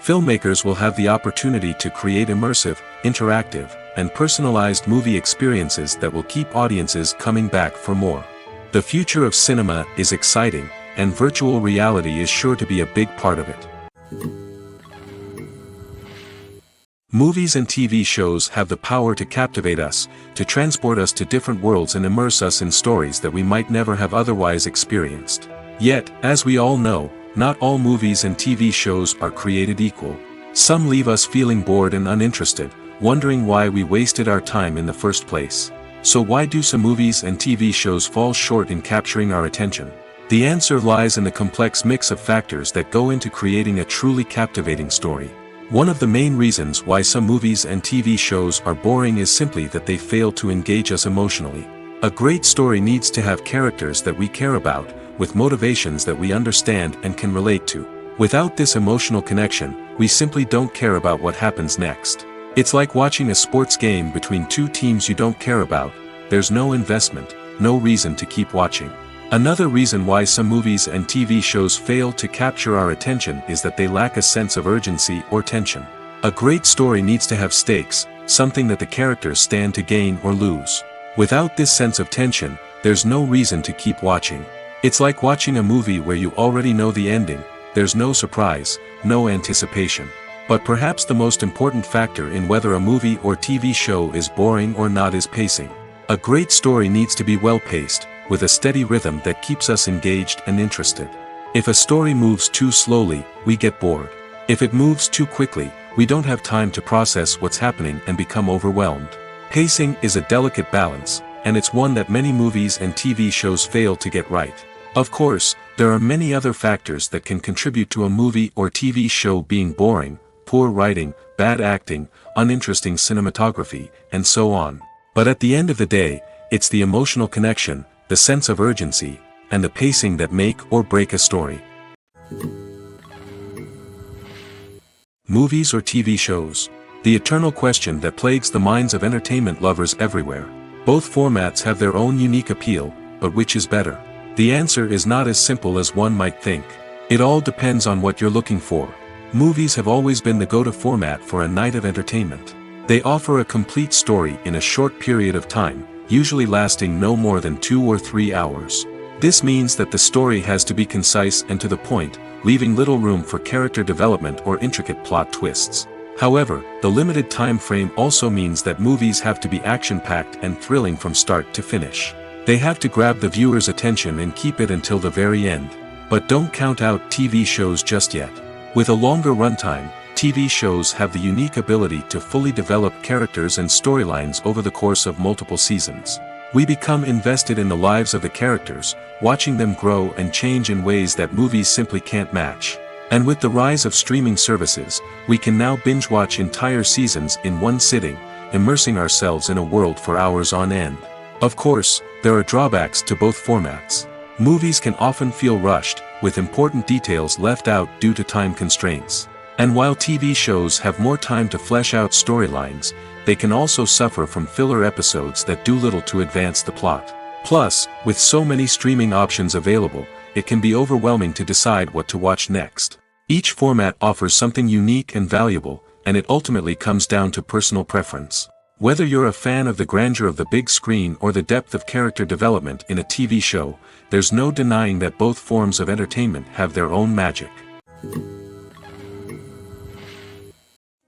Filmmakers will have the opportunity to create immersive, interactive, and personalized movie experiences that will keep audiences coming back for more. The future of cinema is exciting, and virtual reality is sure to be a big part of it. Movies and TV shows have the power to captivate us, to transport us to different worlds and immerse us in stories that we might never have otherwise experienced. Yet, as we all know, not all movies and TV shows are created equal. Some leave us feeling bored and uninterested, wondering why we wasted our time in the first place. So why do some movies and TV shows fall short in capturing our attention? The answer lies in the complex mix of factors that go into creating a truly captivating story. One of the main reasons why some movies and TV shows are boring is simply that they fail to engage us emotionally. A great story needs to have characters that we care about, with motivations that we understand and can relate to. Without this emotional connection, we simply don't care about what happens next. It's like watching a sports game between two teams you don't care about. There's no investment, no reason to keep watching. Another reason why some movies and TV shows fail to capture our attention is that they lack a sense of urgency or tension. A great story needs to have stakes, something that the characters stand to gain or lose. Without this sense of tension, there's no reason to keep watching. It's like watching a movie where you already know the ending, there's no surprise, no anticipation. But perhaps the most important factor in whether a movie or TV show is boring or not is pacing. A great story needs to be well-paced, with a steady rhythm that keeps us engaged and interested. If a story moves too slowly, we get bored. If it moves too quickly, we don't have time to process what's happening and become overwhelmed. Pacing is a delicate balance, and it's one that many movies and TV shows fail to get right. Of course, there are many other factors that can contribute to a movie or TV show being boring: poor writing, bad acting, uninteresting cinematography, and so on. But at the end of the day, it's the emotional connection, the sense of urgency, and the pacing that make or break a story. Movies or TV shows? The eternal question that plagues the minds of entertainment lovers everywhere. Both formats have their own unique appeal, but which is better? The answer is not as simple as one might think. It all depends on what you're looking for. Movies have always been the go-to format for a night of entertainment. They offer a complete story in a short period of time, usually lasting no more than 2 or 3 hours. This means that the story has to be concise and to the point, leaving little room for character development or intricate plot twists. However, the limited time frame also means that movies have to be action-packed and thrilling from start to finish. They have to grab the viewer's attention and keep it until the very end. But don't count out TV shows just yet. With a longer runtime, TV shows have the unique ability to fully develop characters and storylines over the course of multiple seasons. We become invested in the lives of the characters, watching them grow and change in ways that movies simply can't match. And with the rise of streaming services, we can now binge-watch entire seasons in one sitting, immersing ourselves in a world for hours on end. Of course, there are drawbacks to both formats. Movies can often feel rushed, with important details left out due to time constraints. And while TV shows have more time to flesh out storylines, they can also suffer from filler episodes that do little to advance the plot. Plus, with so many streaming options available, it can be overwhelming to decide what to watch next. Each format offers something unique and valuable, and it ultimately comes down to personal preference. Whether you're a fan of the grandeur of the big screen or the depth of character development in a TV show, there's no denying that both forms of entertainment have their own magic.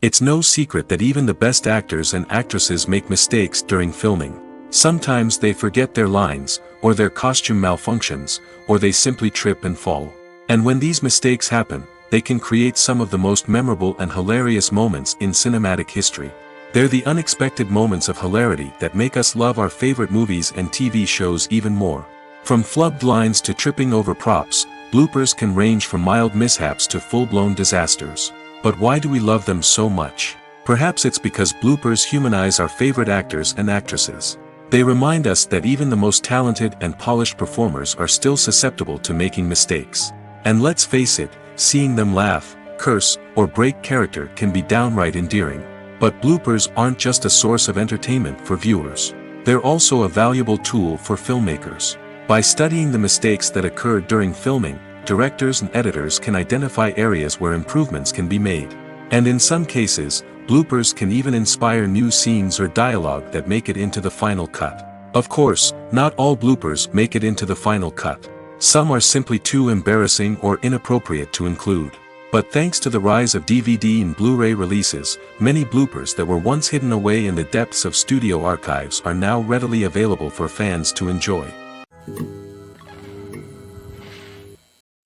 It's no secret that even the best actors and actresses make mistakes during filming. Sometimes they forget their lines, or their costume malfunctions, or they simply trip and fall. And when these mistakes happen, they can create some of the most memorable and hilarious moments in cinematic history. They're the unexpected moments of hilarity that make us love our favorite movies and TV shows even more. From flubbed lines to tripping over props, bloopers can range from mild mishaps to full-blown disasters. But why do we love them so much? Perhaps it's because bloopers humanize our favorite actors and actresses. They remind us that even the most talented and polished performers are still susceptible to making mistakes. And let's face it, seeing them laugh, curse, or break character can be downright endearing. But bloopers aren't just a source of entertainment for viewers. They're also a valuable tool for filmmakers. By studying the mistakes that occurred during filming, directors and editors can identify areas where improvements can be made. And in some cases, bloopers can even inspire new scenes or dialogue that make it into the final cut. Of course, not all bloopers make it into the final cut. Some are simply too embarrassing or inappropriate to include. But thanks to the rise of DVD and Blu-ray releases, many bloopers that were once hidden away in the depths of studio archives are now readily available for fans to enjoy.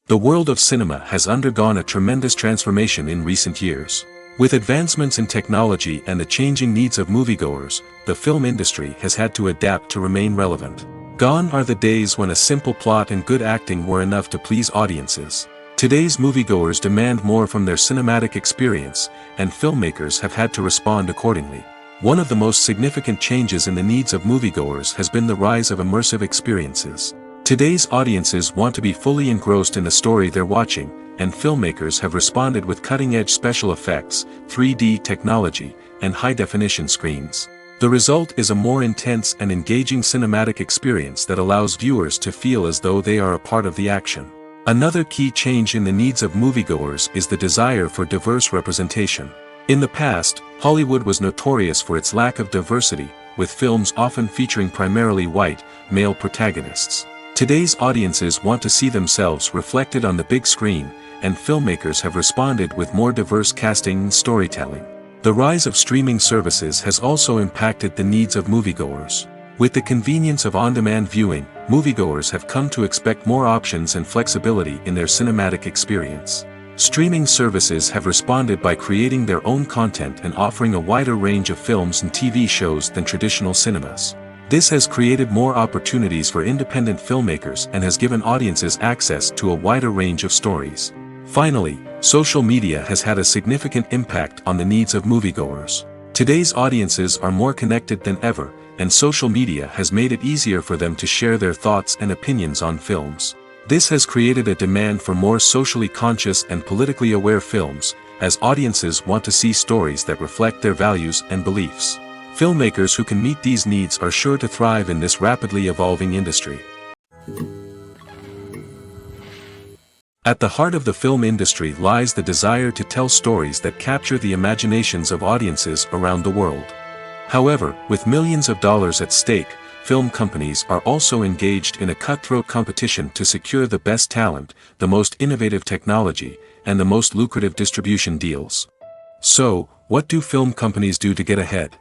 The world of cinema has undergone a tremendous transformation in recent years. With advancements in technology and the changing needs of moviegoers, the film industry has had to adapt to remain relevant. Gone are the days when a simple plot and good acting were enough to please audiences. Today's moviegoers demand more from their cinematic experience, and filmmakers have had to respond accordingly. One of the most significant changes in the needs of moviegoers has been the rise of immersive experiences. Today's audiences want to be fully engrossed in the story they're watching, and filmmakers have responded with cutting-edge special effects, 3D technology, and high-definition screens. The result is a more intense and engaging cinematic experience that allows viewers to feel as though they are a part of the action. Another key change in the needs of moviegoers is the desire for diverse representation. In the past, Hollywood was notorious for its lack of diversity, with films often featuring primarily white, male protagonists. Today's audiences want to see themselves reflected on the big screen, and filmmakers have responded with more diverse casting and storytelling. The rise of streaming services has also impacted the needs of moviegoers. With the convenience of on-demand viewing, moviegoers have come to expect more options and flexibility in their cinematic experience. Streaming services have responded by creating their own content and offering a wider range of films and TV shows than traditional cinemas. This has created more opportunities for independent filmmakers and has given audiences access to a wider range of stories. Finally, social media has had a significant impact on the needs of moviegoers. Today's audiences are more connected than ever, and social media has made it easier for them to share their thoughts and opinions on films. This has created a demand for more socially conscious and politically aware films, as audiences want to see stories that reflect their values and beliefs. Filmmakers who can meet these needs are sure to thrive in this rapidly evolving industry. At the heart of the film industry lies the desire to tell stories that capture the imaginations of audiences around the world. However, with millions of dollars at stake, film companies are also engaged in a cutthroat competition to secure the best talent, the most innovative technology, and the most lucrative distribution deals. So, what do film companies do to get ahead?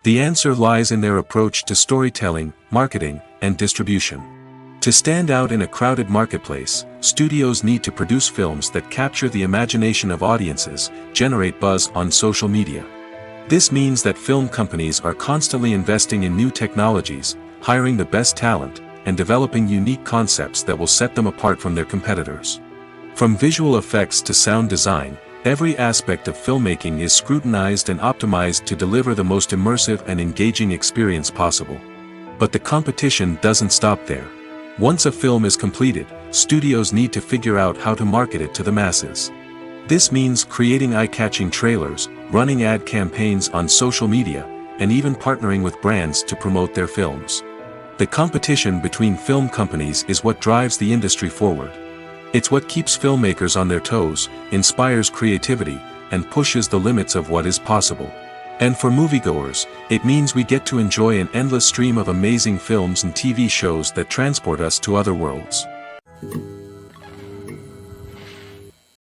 The answer lies in their approach to storytelling, marketing, and distribution. To stand out in a crowded marketplace, studios need to produce films that capture the imagination of audiences, generate buzz on social media. This means that film companies are constantly investing in new technologies, hiring the best talent, and developing unique concepts that will set them apart from their competitors. From visual effects to sound design, every aspect of filmmaking is scrutinized and optimized to deliver the most immersive and engaging experience possible. But the competition doesn't stop there. Once a film is completed, studios need to figure out how to market it to the masses. This means creating eye-catching trailers, running ad campaigns on social media, and even partnering with brands to promote their films. The competition between film companies is what drives the industry forward. It's what keeps filmmakers on their toes, inspires creativity, and pushes the limits of what is possible. And for moviegoers, it means we get to enjoy an endless stream of amazing films and TV shows that transport us to other worlds.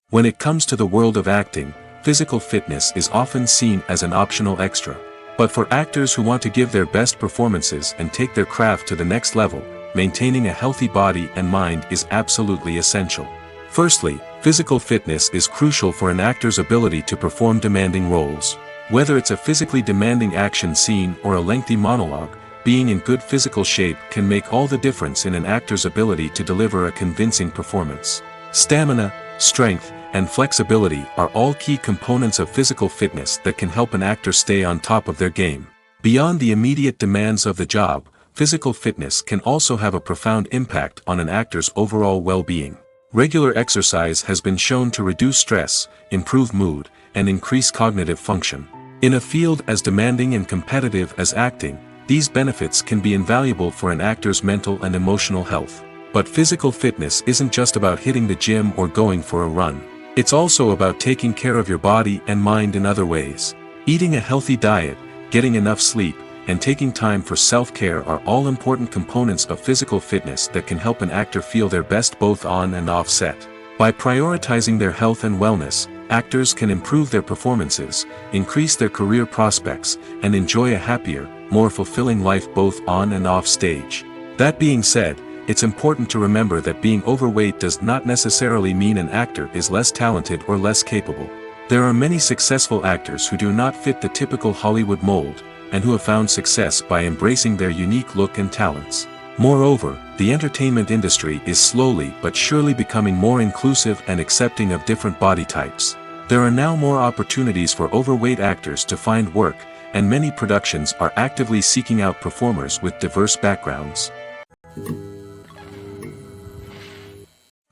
When it comes to the world of acting, physical fitness is often seen as an optional extra. But for actors who want to give their best performances and take their craft to the next level, maintaining a healthy body and mind is absolutely essential. Firstly, physical fitness is crucial for an actor's ability to perform demanding roles. Whether it's a physically demanding action scene or a lengthy monologue, being in good physical shape can make all the difference in an actor's ability to deliver a convincing performance. Stamina, strength, and flexibility are all key components of physical fitness that can help an actor stay on top of their game. Beyond the immediate demands of the job, physical fitness can also have a profound impact on an actor's overall well-being. Regular exercise has been shown to reduce stress, improve mood, and increase cognitive function. In a field as demanding and competitive as acting, these benefits can be invaluable for an actor's mental and emotional health. But physical fitness isn't just about hitting the gym or going for a run. It's also about taking care of your body and mind in other ways. Eating a healthy diet, getting enough sleep, and taking time for self-care are all important components of physical fitness that can help an actor feel their best both on and off set. By prioritizing their health and wellness, actors can improve their performances, increase their career prospects, and enjoy a happier, more fulfilling life both on and off stage. That being said, it's important to remember that being overweight does not necessarily mean an actor is less talented or less capable. There are many successful actors who do not fit the typical Hollywood mold, and who have found success by embracing their unique look and talents. Moreover, the entertainment industry is slowly but surely becoming more inclusive and accepting of different body types. There are now more opportunities for overweight actors to find work, and many productions are actively seeking out performers with diverse backgrounds.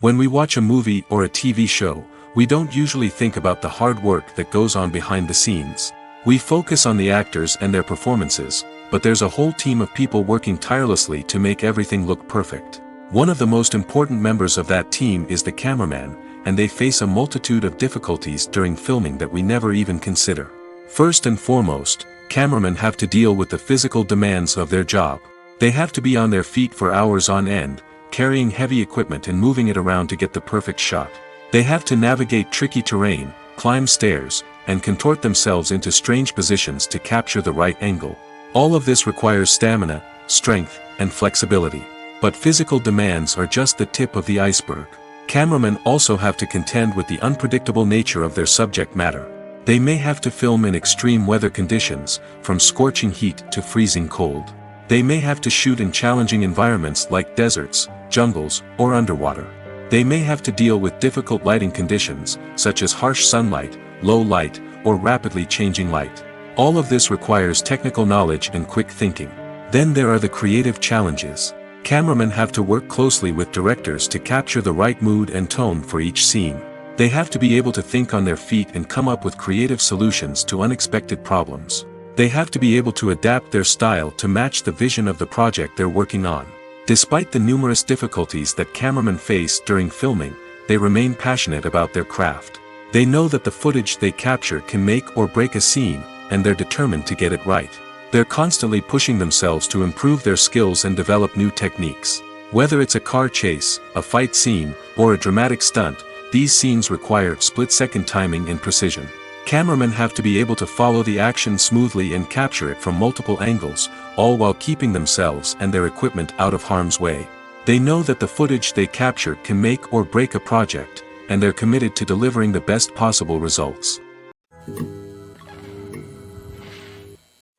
When we watch a movie or a TV show, we don't usually think about the hard work that goes on behind the scenes. We focus on the actors and their performances, but there's a whole team of people working tirelessly to make everything look perfect. One of the most important members of that team is the cameraman, and they face a multitude of difficulties during filming that we never even consider. First and foremost, cameramen have to deal with the physical demands of their job. They have to be on their feet for hours on end, carrying heavy equipment and moving it around to get the perfect shot. They have to navigate tricky terrain, climb stairs, and contort themselves into strange positions to capture the right angle. All of this requires stamina, strength, and flexibility. But physical demands are just the tip of the iceberg. Cameramen also have to contend with the unpredictable nature of their subject matter. They may have to film in extreme weather conditions, from scorching heat to freezing cold. They may have to shoot in challenging environments like deserts, jungles, or underwater. They may have to deal with difficult lighting conditions, such as harsh sunlight, low light, or rapidly changing light. All of this requires technical knowledge and quick thinking. Then there are the creative challenges. Cameramen have to work closely with directors to capture the right mood and tone for each scene. They have to be able to think on their feet and come up with creative solutions to unexpected problems. They have to be able to adapt their style to match the vision of the project they're working on. Despite the numerous difficulties that cameramen face during filming, they remain passionate about their craft. They know that the footage they capture can make or break a scene, and they're determined to get it right. They're constantly pushing themselves to improve their skills and develop new techniques. Whether it's a car chase, a fight scene, or a dramatic stunt, these scenes require split-second timing and precision. Cameramen have to be able to follow the action smoothly and capture it from multiple angles, all while keeping themselves and their equipment out of harm's way. They know that the footage they capture can make or break a project, and they're committed to delivering the best possible results.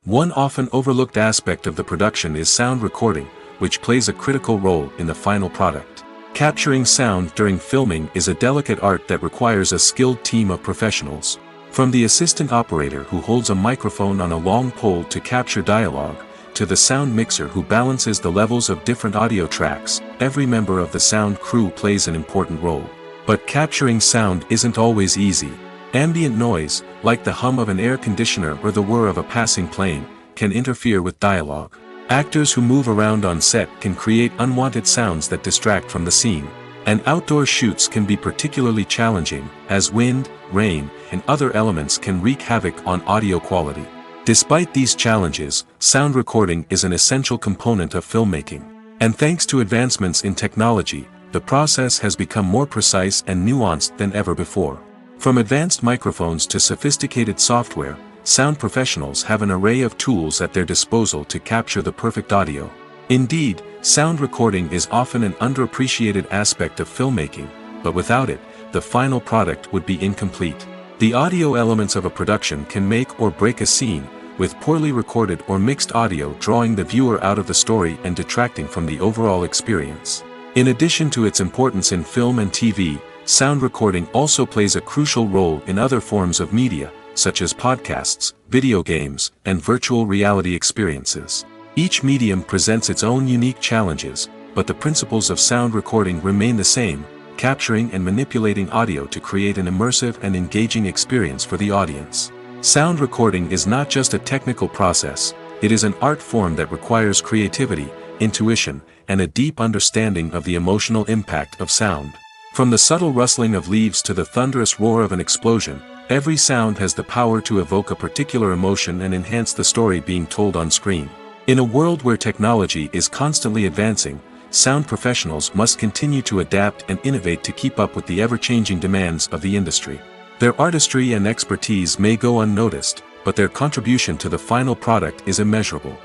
One often overlooked aspect of the production is sound recording, which plays a critical role in the final product. Capturing sound during filming is a delicate art that requires a skilled team of professionals. From the assistant operator who holds a microphone on a long pole to capture dialogue, to the sound mixer who balances the levels of different audio tracks, every member of the sound crew plays an important role. But capturing sound isn't always easy. Ambient noise, like the hum of an air conditioner or the whir of a passing plane, can interfere with dialogue. Actors who move around on set can create unwanted sounds that distract from the scene. And outdoor shoots can be particularly challenging, as wind, rain, and other elements can wreak havoc on audio quality. Despite these challenges, sound recording is an essential component of filmmaking. And thanks to advancements in technology, the process has become more precise and nuanced than ever before. From advanced microphones to sophisticated software, sound professionals have an array of tools at their disposal to capture the perfect audio. Indeed, sound recording is often an underappreciated aspect of filmmaking, but without it, the final product would be incomplete. The audio elements of a production can make or break a scene, with poorly recorded or mixed audio drawing the viewer out of the story and detracting from the overall experience. In addition to its importance in film and TV, sound recording also plays a crucial role in other forms of media, such as podcasts, video games, and virtual reality experiences. Each medium presents its own unique challenges, but the principles of sound recording remain the same: capturing and manipulating audio to create an immersive and engaging experience for the audience. Sound recording is not just a technical process, it is an art form that requires creativity, intuition, and a deep understanding of the emotional impact of sound. From the subtle rustling of leaves to the thunderous roar of an explosion, every sound has the power to evoke a particular emotion and enhance the story being told on screen. In a world where technology is constantly advancing, sound professionals must continue to adapt and innovate to keep up with the ever-changing demands of the industry. Their artistry and expertise may go unnoticed, but their contribution to the final product is immeasurable.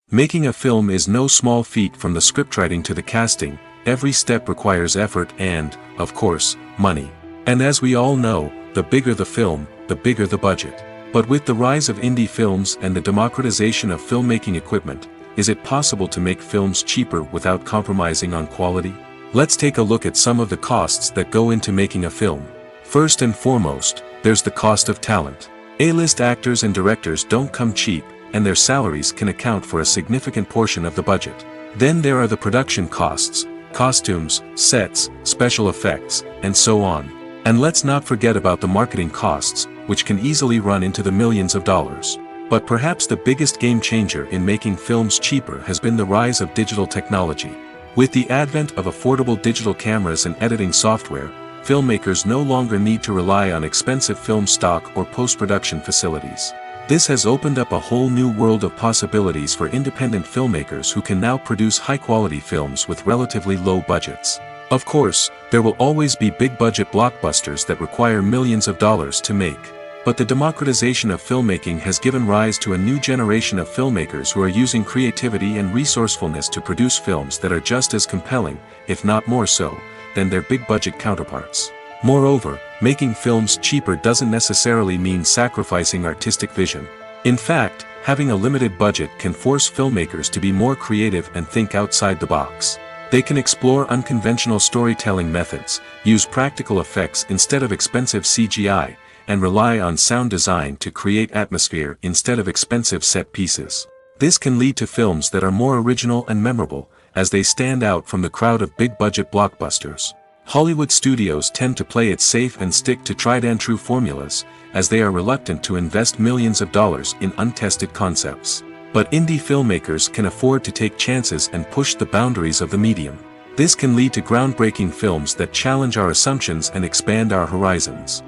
Making a film is no small feat. From the scriptwriting to the casting, every step requires effort and, of course, money. And as we all know, the bigger the film, the bigger the budget. But with the rise of indie films and the democratization of filmmaking equipment, is it possible to make films cheaper without compromising on quality? Let's take a look at some of the costs that go into making a film. First and foremost, there's the cost of talent. A-list actors and directors don't come cheap, and their salaries can account for a significant portion of the budget. Then there are the production costs, costumes, sets, special effects, and so on. And let's not forget about the marketing costs, which can easily run into the millions of dollars. But perhaps the biggest game changer in making films cheaper has been the rise of digital technology. With the advent of affordable digital cameras and editing software, filmmakers no longer need to rely on expensive film stock or post-production facilities. This has opened up a whole new world of possibilities for independent filmmakers who can now produce high-quality films with relatively low budgets. Of course, there will always be big-budget blockbusters that require millions of dollars to make. But the democratization of filmmaking has given rise to a new generation of filmmakers who are using creativity and resourcefulness to produce films that are just as compelling, if not more so, than their big-budget counterparts. Moreover, making films cheaper doesn't necessarily mean sacrificing artistic vision. In fact, having a limited budget can force filmmakers to be more creative and think outside the box. They can explore unconventional storytelling methods, use practical effects instead of expensive CGI, and rely on sound design to create atmosphere instead of expensive set pieces. This can lead to films that are more original and memorable, as they stand out from the crowd of big-budget blockbusters. Hollywood studios tend to play it safe and stick to tried-and-true formulas, as they are reluctant to invest millions of dollars in untested concepts. But indie filmmakers can afford to take chances and push the boundaries of the medium. This can lead to groundbreaking films that challenge our assumptions and expand our horizons.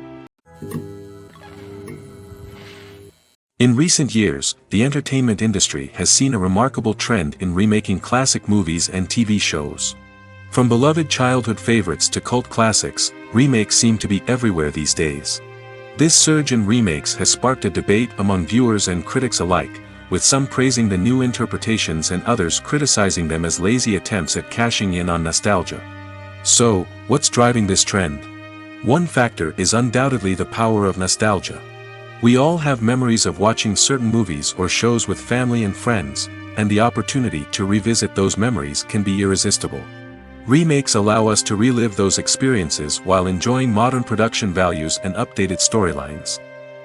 In recent years, the entertainment industry has seen a remarkable trend in remaking classic movies and TV shows. From beloved childhood favorites to cult classics, remakes seem to be everywhere these days. This surge in remakes has sparked a debate among viewers and critics alike, with some praising the new interpretations and others criticizing them as lazy attempts at cashing in on nostalgia. So, what's driving this trend? One factor is undoubtedly the power of nostalgia. We all have memories of watching certain movies or shows with family and friends, and the opportunity to revisit those memories can be irresistible. Remakes allow us to relive those experiences while enjoying modern production values and updated storylines.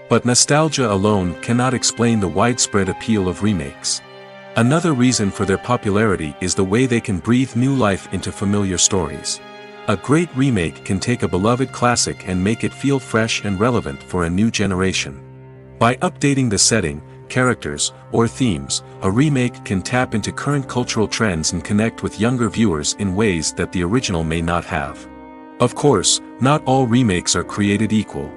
But nostalgia alone cannot explain the widespread appeal of remakes. Another reason for their popularity is the way they can breathe new life into familiar stories. A great remake can take a beloved classic and make it feel fresh and relevant for a new generation. By updating the setting, characters, or themes, a remake can tap into current cultural trends and connect with younger viewers in ways that the original may not have. Of course, not all remakes are created equal.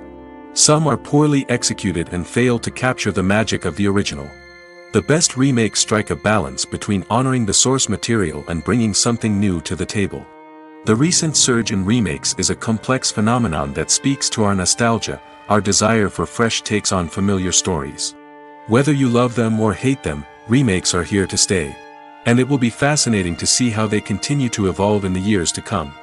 Some are poorly executed and fail to capture the magic of the original. The best remakes strike a balance between honoring the source material and bringing something new to the table. The recent surge in remakes is a complex phenomenon that speaks to our nostalgia, our desire for fresh takes on familiar stories. Whether you love them or hate them, remakes are here to stay. And it will be fascinating to see how they continue to evolve in the years to come.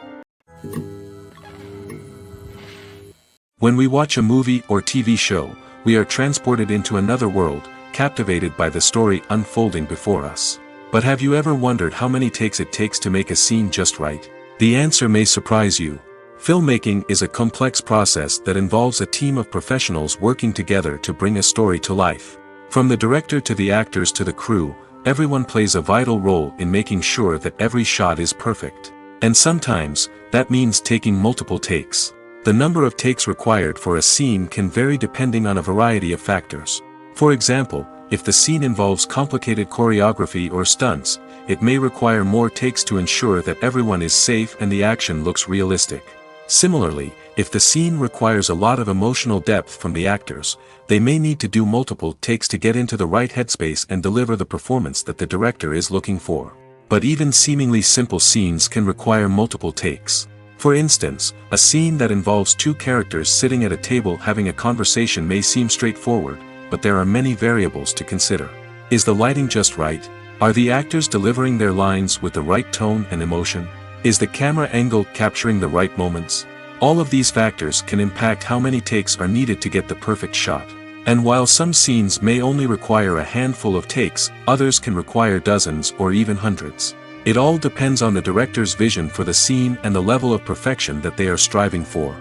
When we watch a movie or TV show, we are transported into another world, captivated by the story unfolding before us. But have you ever wondered how many takes it takes to make a scene just right? The answer may surprise you. Filmmaking is a complex process that involves a team of professionals working together to bring a story to life. From the director to the actors to the crew, everyone plays a vital role in making sure that every shot is perfect. And sometimes, that means taking multiple takes. The number of takes required for a scene can vary depending on a variety of factors. For example, if the scene involves complicated choreography or stunts, it may require more takes to ensure that everyone is safe and the action looks realistic. Similarly, if the scene requires a lot of emotional depth from the actors, they may need to do multiple takes to get into the right headspace and deliver the performance that the director is looking for. But even seemingly simple scenes can require multiple takes. For instance, a scene that involves two characters sitting at a table having a conversation may seem straightforward, but there are many variables to consider. Is the lighting just right? Are the actors delivering their lines with the right tone and emotion? Is the camera angle capturing the right moments? All of these factors can impact how many takes are needed to get the perfect shot. And while some scenes may only require a handful of takes, others can require dozens or even hundreds. It all depends on the director's vision for the scene and the level of perfection that they are striving for.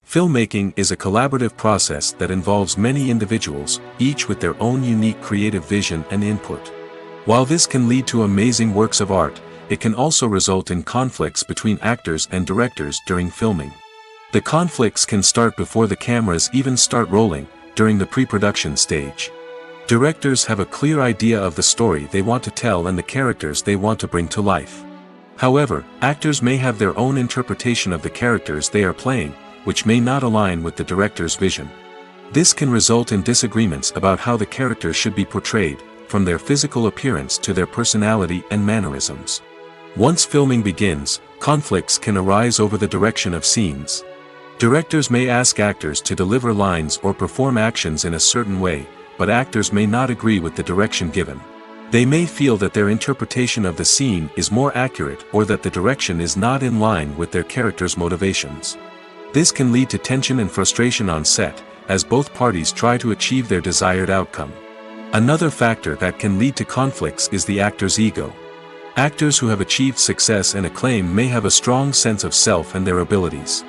Filmmaking is a collaborative process that involves many individuals, each with their own unique creative vision and input. While this can lead to amazing works of art, it can also result in conflicts between actors and directors during filming. The conflicts can start before the cameras even start rolling, during the pre-production stage. Directors have a clear idea of the story they want to tell and the characters they want to bring to life. However, actors may have their own interpretation of the characters they are playing, which may not align with the director's vision. This can result in disagreements about how the characters should be portrayed, from their physical appearance to their personality and mannerisms. Once filming begins, conflicts can arise over the direction of scenes. Directors may ask actors to deliver lines or perform actions in a certain way, but actors may not agree with the direction given. They may feel that their interpretation of the scene is more accurate or that the direction is not in line with their character's motivations. This can lead to tension and frustration on set, as both parties try to achieve their desired outcome. Another factor that can lead to conflicts is the actor's ego. Actors who have achieved success and acclaim may have a strong sense of self and their abilities.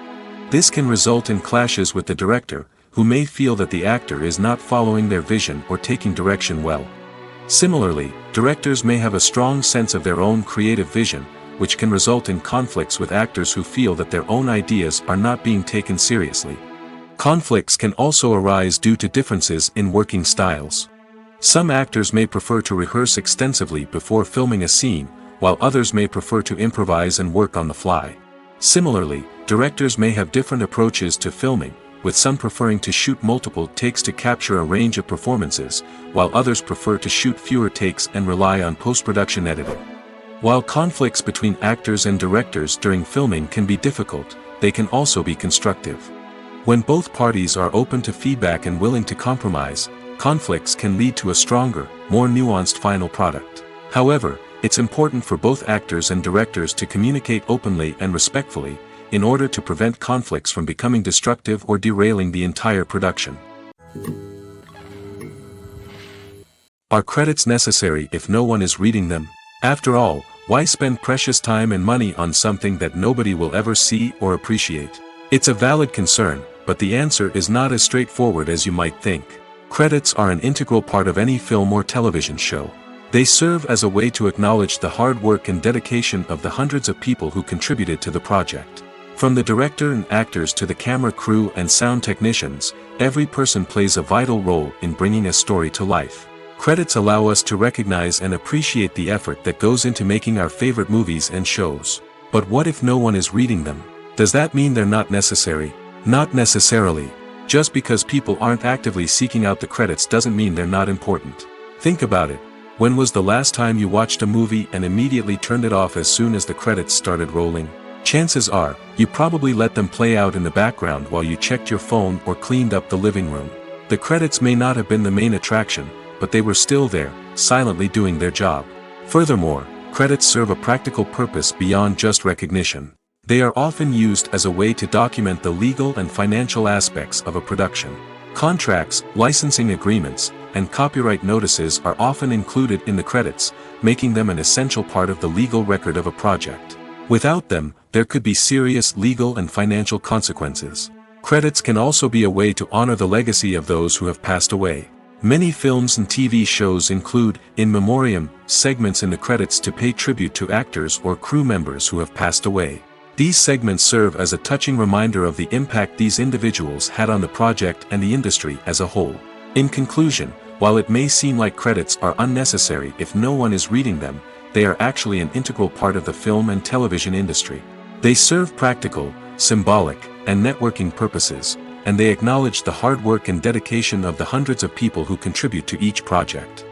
This can result in clashes with the director, who may feel that the actor is not following their vision or taking direction well. Similarly, directors may have a strong sense of their own creative vision, which can result in conflicts with actors who feel that their own ideas are not being taken seriously. Conflicts can also arise due to differences in working styles. Some actors may prefer to rehearse extensively before filming a scene, while others may prefer to improvise and work on the fly. Similarly, directors may have different approaches to filming, with some preferring to shoot multiple takes to capture a range of performances, while others prefer to shoot fewer takes and rely on post-production editing. While conflicts between actors and directors during filming can be difficult, they can also be constructive. When both parties are open to feedback and willing to compromise, conflicts can lead to a stronger, more nuanced final product. However, it's important for both actors and directors to communicate openly and respectfully, in order to prevent conflicts from becoming destructive or derailing the entire production. Are credits necessary if no one is reading them? After all, why spend precious time and money on something that nobody will ever see or appreciate? It's a valid concern, but the answer is not as straightforward as you might think. Credits are an integral part of any film or television show. They serve as a way to acknowledge the hard work and dedication of the hundreds of people who contributed to the project. From the director and actors to the camera crew and sound technicians, every person plays a vital role in bringing a story to life. Credits allow us to recognize and appreciate the effort that goes into making our favorite movies and shows. But what if no one is reading them? Does that mean they're not necessary? Not necessarily. Just because people aren't actively seeking out the credits doesn't mean they're not important. Think about it. When was the last time you watched a movie and immediately turned it off as soon as the credits started rolling? Chances are, you probably let them play out in the background while you checked your phone or cleaned up the living room. The credits may not have been the main attraction, but they were still there, silently doing their job. Furthermore, credits serve a practical purpose beyond just recognition. They are often used as a way to document the legal and financial aspects of a production. Contracts, licensing agreements, and copyright notices are often included in the credits, making them an essential part of the legal record of a project. Without them, there could be serious legal and financial consequences. Credits can also be a way to honor the legacy of those who have passed away. Many films and TV shows include, in memoriam, segments in the credits to pay tribute to actors or crew members who have passed away. These segments serve as a touching reminder of the impact these individuals had on the project and the industry as a whole. In conclusion, while it may seem like credits are unnecessary if no one is reading them, they are actually an integral part of the film and television industry. They serve practical, symbolic, and networking purposes, and they acknowledge the hard work and dedication of the hundreds of people who contribute to each project.